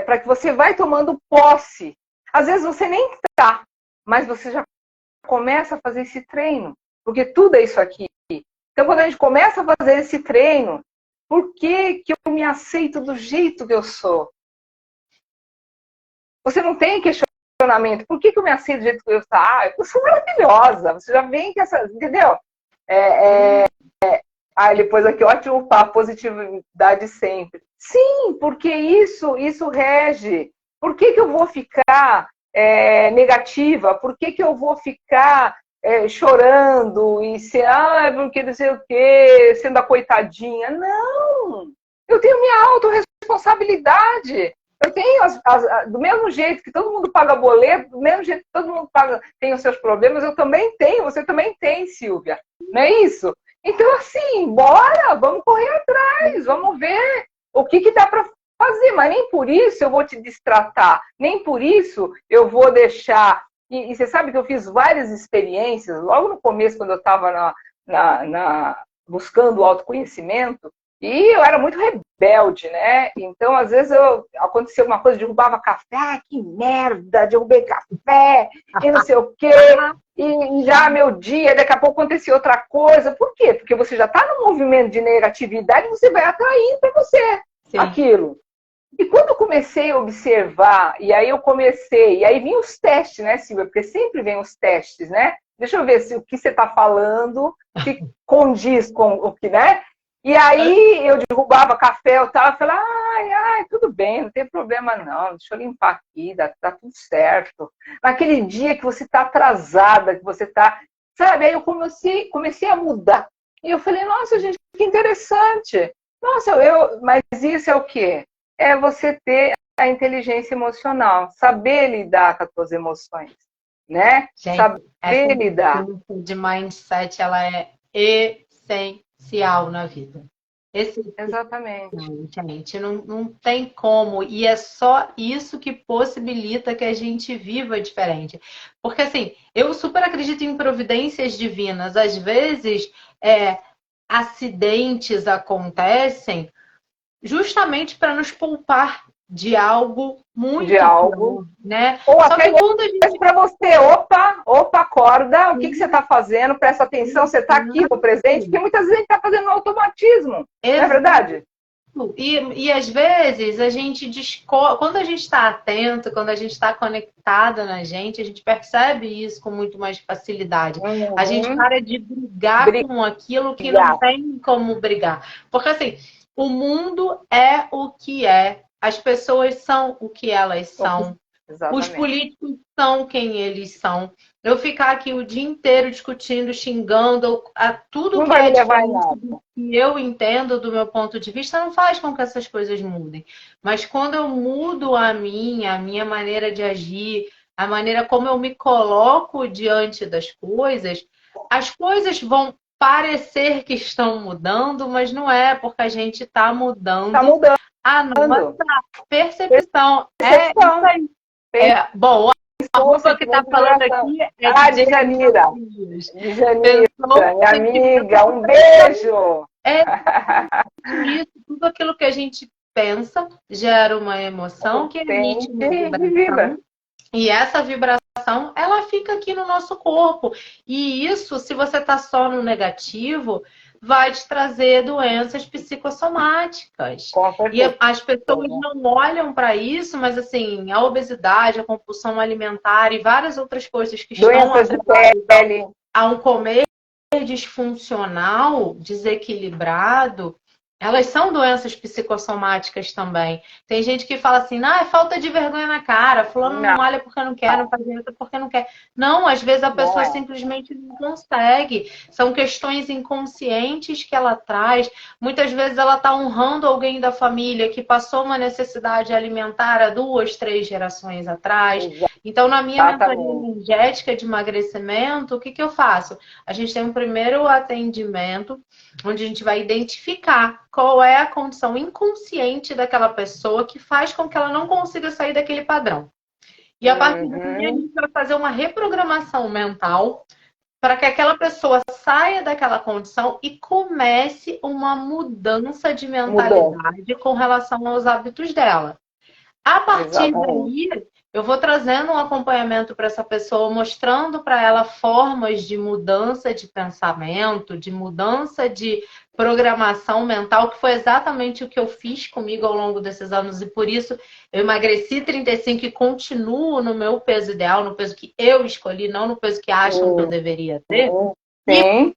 Para que você vai tomando posse. Às vezes você nem está, mas você já começa a fazer esse treino, porque tudo é isso aqui. Então, quando a gente começa a fazer esse treino, por que eu me aceito do jeito que eu sou? Você não tem questionamento. Por que eu me aceito do jeito que eu sou? Eu sou maravilhosa. Você já vem com essa... Entendeu? Depois aqui, ótimo papo, positividade sempre. Sim, porque isso rege. Por que eu vou ficar negativa? Por que eu vou ficar chorando e ser, porque não sei o quê, sendo a coitadinha? Não! Eu tenho minha autorresponsabilidade. Eu tenho, do mesmo jeito que todo mundo paga boleto, do mesmo jeito que todo mundo tem os seus problemas, eu também tenho, você também tem, Silvia. Não é isso? Então, assim, bora, vamos correr atrás, vamos ver o que dá para fazer, mas nem por isso eu vou te destratar, nem por isso eu vou deixar. E você sabe que eu fiz várias experiências, logo no começo, quando eu estava buscando o autoconhecimento, e eu era muito rebelde, né? Então, às vezes, acontecia alguma coisa, derrubava café, que merda, derrubei café, e não sei o quê, e já meu dia, daqui a pouco acontecia outra coisa. Por quê? Porque você já está num movimento de negatividade, você vai atraindo para você aquilo. E quando eu comecei a observar, e aí vinham os testes, né, Silvia? Porque sempre vem os testes, né? Deixa eu ver se o que você está falando se condiz com o que, né? E aí eu derrubava café, eu tava falando, ai, tudo bem, não tem problema não, deixa eu limpar aqui, tá tudo certo. Naquele dia que você tá atrasada, que você tá, sabe, aí eu comecei a mudar. E eu falei, nossa, gente, que interessante. Nossa, mas isso é o quê? É você ter a inteligência emocional, saber lidar com as suas emoções, né? Gente, essa Saber lidar. mudança de mindset, ela é essencial na vida. Exatamente. Gente, não tem como. E é só isso que possibilita que a gente viva diferente. Porque, assim, eu super acredito em providências divinas. Às vezes, acidentes acontecem justamente para nos poupar de algo De muito algo. pior, né? Ou Só até que quando a gente... para você, opa, acorda, o que você está fazendo? Presta atenção, você está aqui no presente, porque muitas vezes a gente está fazendo um automatismo, não é verdade? E às vezes a gente descobre, quando a gente está atento, quando a gente está conectada na gente, a gente percebe isso com muito mais facilidade. A gente para de brigar com aquilo que não tem como brigar. Porque assim, o mundo é o que é, as pessoas são o que elas são. Exatamente. Os políticos são quem eles são. Eu ficar aqui o dia inteiro discutindo, xingando, tudo que é diferente do que eu entendo do meu ponto de vista não faz com que essas coisas mudem. Mas quando eu mudo a minha maneira de agir, a maneira como eu me coloco diante das coisas, as coisas vão parecer que estão mudando, mas não é, porque a gente está mudando a nossa percepção. É isso aí. Bom, a roupa que está falando aqui é de Janira. De Janira, minha amiga, um beijo! Isso, tudo aquilo que a gente pensa gera uma emoção que emite uma vibração. E essa vibração, ela fica aqui no nosso corpo. E isso, se você está só no negativo, vai te trazer doenças psicossomáticas. E as pessoas não olham para isso, mas assim, a obesidade, a compulsão alimentar e várias outras coisas que estão atreladas a um comer disfuncional, desequilibrado, elas são doenças psicossomáticas também. Tem gente que fala assim, é falta de vergonha na cara, fulano não olha porque não quer, não faz isso porque não quer. Não, às vezes a pessoa simplesmente não consegue. São questões inconscientes que ela traz. Muitas vezes ela está honrando alguém da família que passou uma necessidade alimentar há 2, 3 gerações atrás. Então, na minha mentoria energética de emagrecimento, o que eu faço? A gente tem um primeiro atendimento onde a gente vai identificar qual é a condição inconsciente daquela pessoa que faz com que ela não consiga sair daquele padrão. E a partir daí a gente vai fazer uma reprogramação mental para que aquela pessoa saia daquela condição e comece uma mudança de mentalidade com relação aos hábitos dela. A partir daí, eu vou trazendo um acompanhamento para essa pessoa, mostrando para ela formas de mudança de pensamento, de mudança de programação mental, que foi exatamente o que eu fiz comigo ao longo desses anos. E por isso eu emagreci 35 e continuo no meu peso ideal, no peso que eu escolhi, não no peso que acham que eu deveria ter. Sim.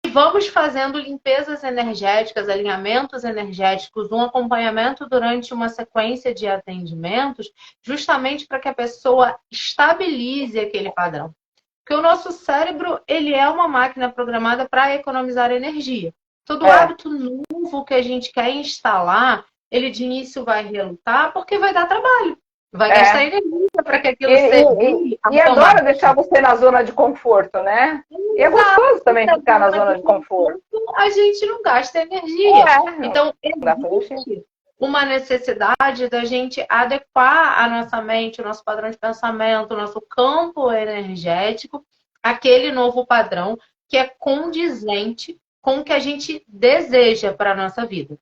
E vamos fazendo limpezas energéticas, alinhamentos energéticos, um acompanhamento durante uma sequência de atendimentos, justamente para que a pessoa estabilize aquele padrão. Porque o nosso cérebro, ele é uma máquina programada para economizar energia. Todo hábito novo que a gente quer instalar, ele de início vai relutar porque vai dar trabalho. Vai gastar energia para que aquilo seja. E adora deixar você na zona de conforto, né? E é gostoso também ficar na zona de conforto. A gente não gasta energia. Então, existe uma necessidade da gente adequar a nossa mente, o nosso padrão de pensamento, o nosso campo energético, àquele novo padrão que é condizente com o que a gente deseja para a nossa vida.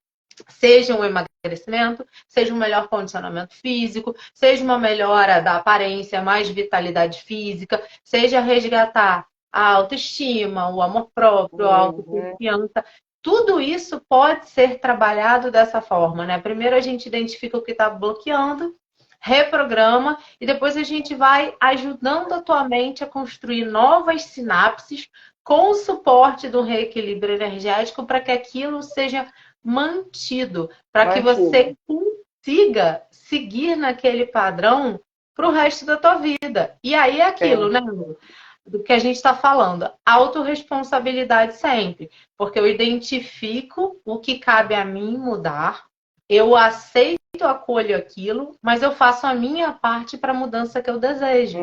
Seja um emagrecimento, seja um melhor condicionamento físico, seja uma melhora da aparência, mais vitalidade física, seja resgatar a autoestima, o amor próprio, a autoconfiança. Tudo isso pode ser trabalhado dessa forma, né? Primeiro a gente identifica o que está bloqueando, reprograma e depois a gente vai ajudando a tua mente a construir novas sinapses com o suporte do reequilíbrio energético para que aquilo seja mantido, para que você consiga seguir naquele padrão para o resto da tua vida. E aí é aquilo, né, Lu? Do que a gente está falando, autorresponsabilidade sempre, porque eu identifico o que cabe a mim mudar, eu aceito, acolho aquilo, mas eu faço a minha parte para a mudança que eu desejo.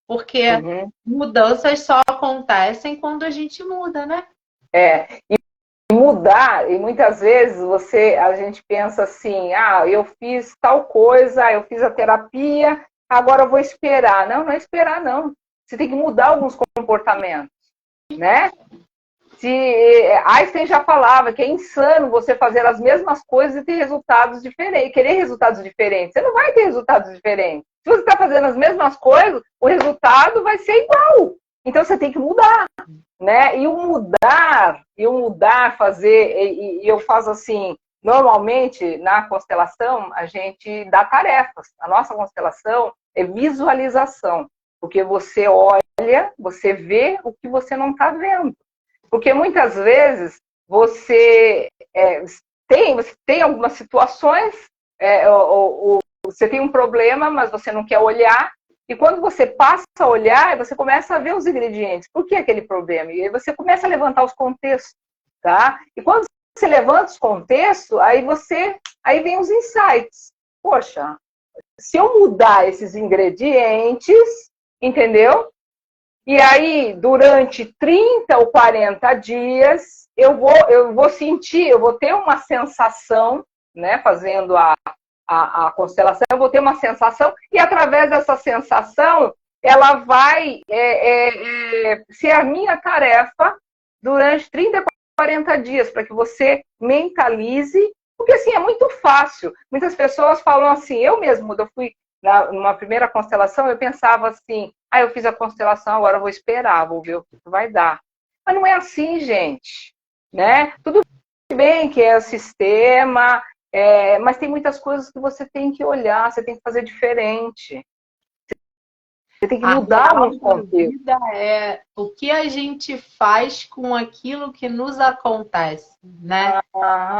Porque mudanças só acontecem quando a gente muda, né? E mudar, e muitas vezes a gente pensa assim, eu fiz tal coisa, eu fiz a terapia, agora eu vou esperar. Não, não é esperar, não. Você tem que mudar alguns comportamentos, né? Einstein já falava que é insano você fazer as mesmas coisas e ter resultados diferentes, querer resultados diferentes. Você não vai ter resultados diferentes. Se você está fazendo as mesmas coisas, o resultado vai ser igual. Então você tem que mudar, né? E o mudar, eu faço assim, normalmente na constelação a gente dá tarefas. A nossa constelação é visualização, porque você olha, você vê o que você não está vendo. Porque muitas vezes você tem algumas situações, você tem um problema, mas você não quer olhar, e quando você passa a olhar, você começa a ver os ingredientes. Por que aquele problema? E aí você começa a levantar os contextos, tá? E quando você levanta os contextos, aí vem os insights. Poxa, se eu mudar esses ingredientes, entendeu? E aí, durante 30 ou 40 dias, eu vou sentir, eu vou ter uma sensação, né, fazendo a constelação, eu vou ter uma sensação, e através dessa sensação, ela vai ser a minha tarefa durante 30, 40 dias, para que você mentalize, porque assim, é muito fácil. Muitas pessoas falam assim, eu mesmo, eu fui numa primeira constelação, eu pensava assim, eu fiz a constelação, agora eu vou esperar, vou ver o que vai dar. Mas não é assim, gente, né? Tudo bem que é o sistema, mas tem muitas coisas que você tem que olhar, você tem que fazer diferente. Você tem que mudar o contexto. É o que a gente faz com aquilo que nos acontece, né?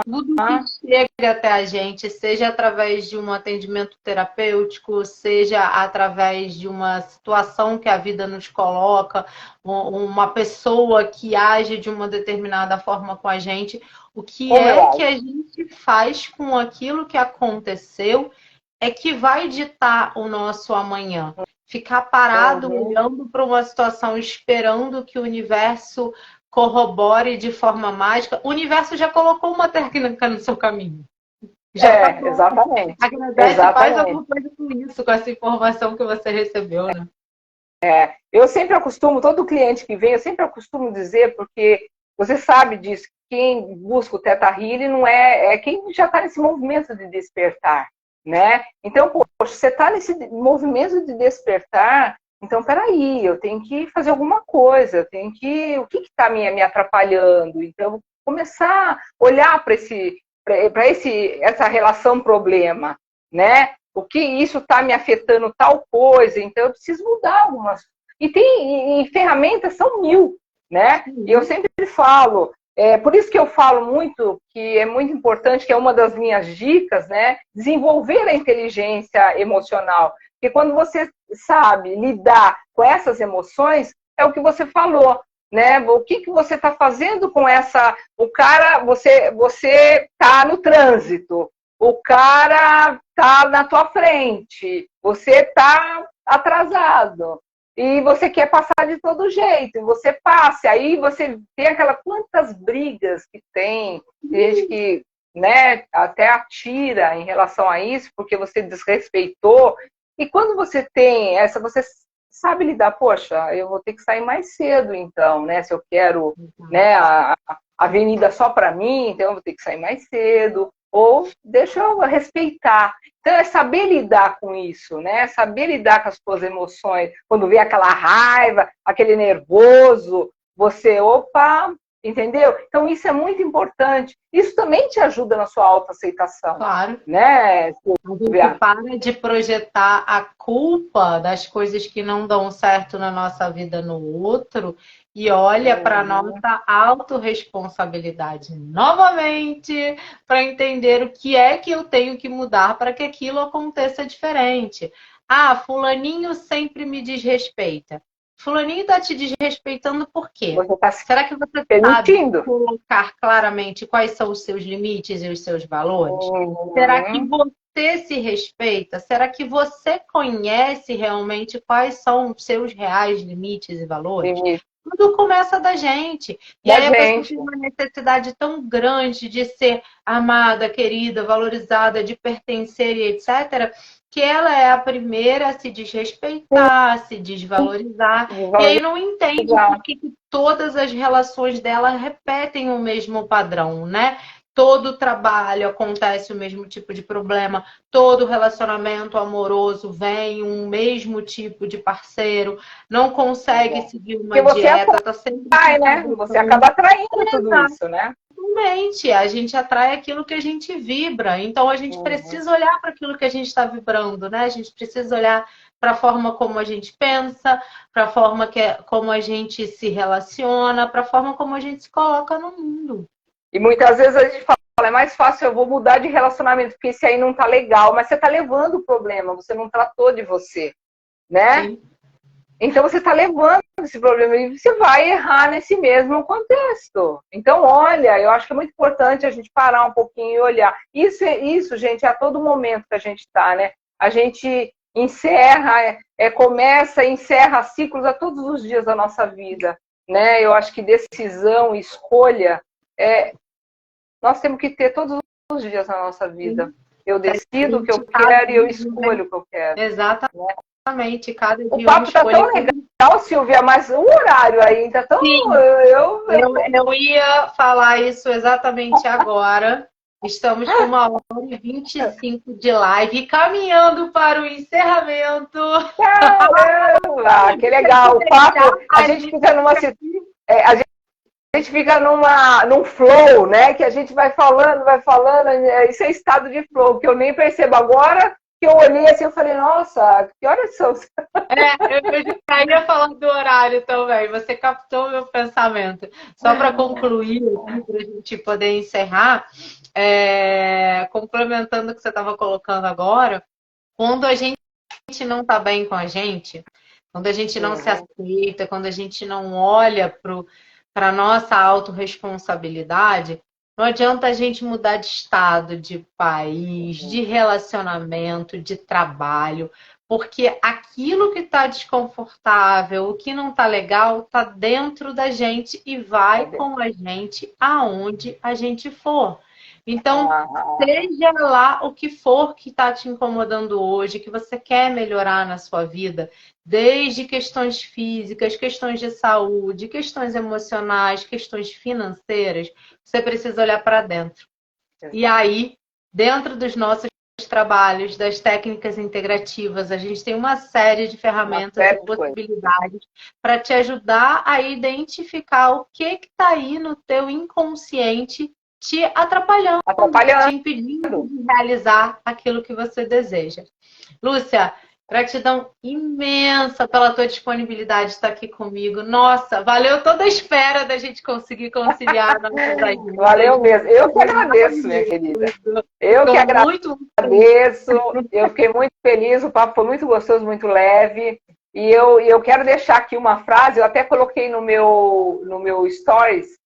Tudo que chega até a gente, seja através de um atendimento terapêutico, seja através de uma situação que a vida nos coloca, uma pessoa que age de uma determinada forma com a gente, o que que a gente faz com aquilo que aconteceu é que vai ditar o nosso amanhã. Ficar parado olhando para uma situação, esperando que o universo corrobore de forma mágica. O universo já colocou uma técnica no seu caminho. Já exatamente. Agradece, faz alguma coisa com isso, com essa informação que você recebeu, né? Eu sempre acostumo, todo cliente que vem, eu sempre acostumo dizer, porque você sabe disso, quem busca o Theta Healing não é quem já está nesse movimento de despertar, né? Então, poxa, você está nesse movimento de despertar, então, peraí, eu tenho que fazer alguma coisa, o que está me atrapalhando? Então, eu vou começar a olhar para essa relação problema, né? O que isso está me afetando tal coisa, então eu preciso mudar algumas. E ferramentas são 1000, né? E eu sempre falo, por isso que eu falo muito, que é muito importante, que é uma das minhas dicas, né? Desenvolver a inteligência emocional. Porque quando você sabe lidar com essas emoções, é o que você falou, né? O que você está fazendo com essa... O cara, você está no trânsito, o cara está na tua frente, você está atrasado. E você quer passar de todo jeito, e você passa, aí você tem quantas brigas que tem gente que, né, até atira em relação a isso, porque você desrespeitou. E quando você tem você sabe lidar, poxa, eu vou ter que sair mais cedo, então, né, se eu quero, né, a avenida só para mim, então eu vou ter que sair mais cedo, ou deixa eu respeitar. Então, é saber lidar com isso, né? Saber lidar com as suas emoções. Quando vê aquela raiva, aquele nervoso, você, opa, Entendeu? Então, isso é muito importante. Isso também te ajuda na sua autoaceitação. Claro. Né, Silvia? A gente para de projetar a culpa das coisas que não dão certo na nossa vida no outro e olha para a nossa autorresponsabilidade novamente para entender o que é que eu tenho que mudar para que aquilo aconteça diferente. Ah, fulaninho sempre me desrespeita. Fulaninho está te desrespeitando por quê? Será que você sabe colocar claramente quais são os seus limites e os seus valores? Será que você se respeita? Será que você conhece realmente quais são os seus reais limites e valores? Tudo começa da gente. E aí a pessoa tem uma necessidade tão grande de ser amada, querida, valorizada, de pertencer e etc., que ela é a primeira a se desrespeitar, a se desvalorizar, e aí não entende por que todas as relações dela repetem o mesmo padrão, né? Todo trabalho acontece o mesmo tipo de problema, todo relacionamento amoroso vem um mesmo tipo de parceiro, não consegue seguir uma dieta, tá sempre... né? Você acaba atraindo tudo isso, né? Exatamente, a gente atrai aquilo que a gente vibra, então a gente precisa olhar para aquilo que a gente está vibrando, né? A gente precisa olhar para a forma como a gente pensa, para a forma como a gente se relaciona, para a forma como a gente se coloca no mundo. E muitas vezes a gente fala, é mais fácil, eu vou mudar de relacionamento, porque esse aí não tá legal, mas você tá levando o problema, você não tratou de você, né? Sim. Então você está levando esse problema e você vai errar nesse mesmo contexto. Então, olha, eu acho que é muito importante a gente parar um pouquinho e olhar. Isso, gente, é a todo momento que a gente está, né? A gente encerra, começa e encerra ciclos a todos os dias da nossa vida, né? Eu acho que decisão, escolha, nós temos que ter todos os dias na nossa vida. Eu decido o que eu quero e eu escolho o que eu quero. Exatamente. Né? Exatamente, cada dia o papo está tão legal, Silvia, mas o horário ainda tão... Sim, eu ia falar isso exatamente agora. Estamos com 1h25 de live, caminhando para o encerramento. Caramba, que legal. O papo, a gente fica numa... A gente fica num flow, né? Que a gente vai falando, isso é estado de flow, que eu nem percebo agora. Que eu olhei assim, eu falei, nossa, que horas são? Eu já ia falando do horário também, você captou o meu pensamento. Só para concluir, para a gente poder encerrar, complementando o que você estava colocando agora, quando a gente não está bem com a gente, quando a gente não se aceita, quando a gente não olha para a nossa autorresponsabilidade, não adianta a gente mudar de estado, de país, de relacionamento, de trabalho, porque aquilo que está desconfortável, o que não está legal, está dentro da gente e vai com a gente aonde a gente for. Então, seja lá o que for que está te incomodando hoje, que você quer melhorar na sua vida, desde questões físicas, questões de saúde, questões emocionais, questões financeiras, você precisa olhar para dentro. E aí, dentro dos nossos trabalhos, das técnicas integrativas, a gente tem uma série de ferramentas e possibilidades para te ajudar a identificar o que está aí no teu inconsciente te atrapalhando, te impedindo de realizar aquilo que você deseja. Lúcia, gratidão imensa pela tua disponibilidade de estar aqui comigo. Nossa, valeu toda a espera da gente conseguir conciliar nossas agendas. Valeu mesmo. Eu que agradeço, minha querida. Eu que agradeço. Eu fiquei muito feliz, o papo foi muito gostoso, muito leve. E eu quero deixar aqui uma frase, eu até coloquei no meu stories,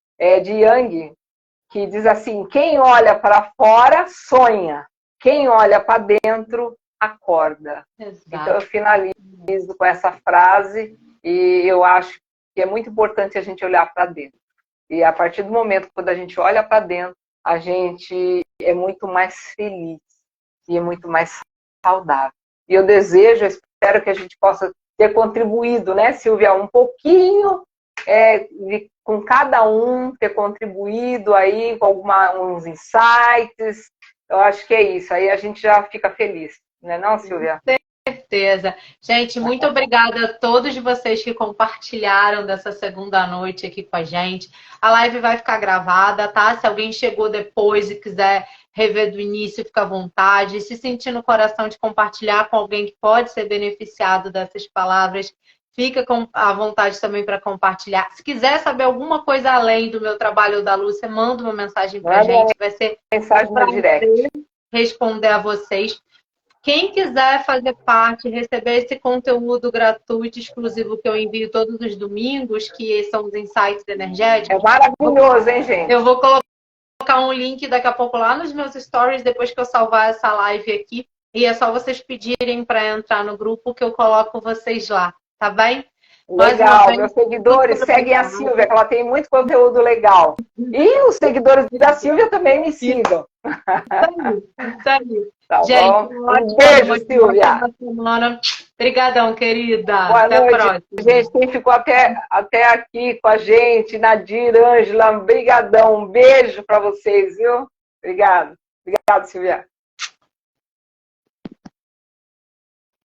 de Yang, que diz assim, quem olha para fora sonha, quem olha para dentro acorda. Exato. Então eu finalizo com essa frase e eu acho que é muito importante a gente olhar para dentro. E a partir do momento quando a gente olha para dentro, a gente é muito mais feliz e é muito mais saudável. E eu desejo, eu espero que a gente possa ter contribuído, né, Silvia, um pouquinho com cada um, ter contribuído aí com uns insights. Eu acho que é isso. Aí a gente já fica feliz. Não é não, Silvia? Com certeza. Gente, muito obrigada a todos vocês que compartilharam dessa segunda noite aqui com a gente. A live vai ficar gravada, tá? Se alguém chegou depois e quiser rever do início, fica à vontade. Se sentir no coração de compartilhar com alguém que pode ser beneficiado dessas palavras, fica à vontade também para compartilhar. Se quiser saber alguma coisa além do meu trabalho ou da Lúcia, manda uma mensagem para a gente. Vai ser mensagem no direct. Responder a vocês. Quem quiser fazer parte, receber esse conteúdo gratuito, exclusivo, que eu envio todos os domingos, que são os insights energéticos. É maravilhoso, hein, gente? Eu vou colocar um link daqui a pouco lá nos meus stories, depois que eu salvar essa live aqui. E é só vocês pedirem para entrar no grupo que eu coloco vocês lá, tá bem? Legal, meus seguidores seguem a Silvia, que ela tem muito conteúdo legal. E os seguidores da Silvia também me sigam. Isso aí. Tá gente, bom? Um beijo, Silvia. Obrigadão, querida. Boa até noite. A próxima. Gente, quem ficou até aqui com a gente, Nadir, Ângela, brigadão. Um beijo para vocês, viu? Obrigado, Silvia.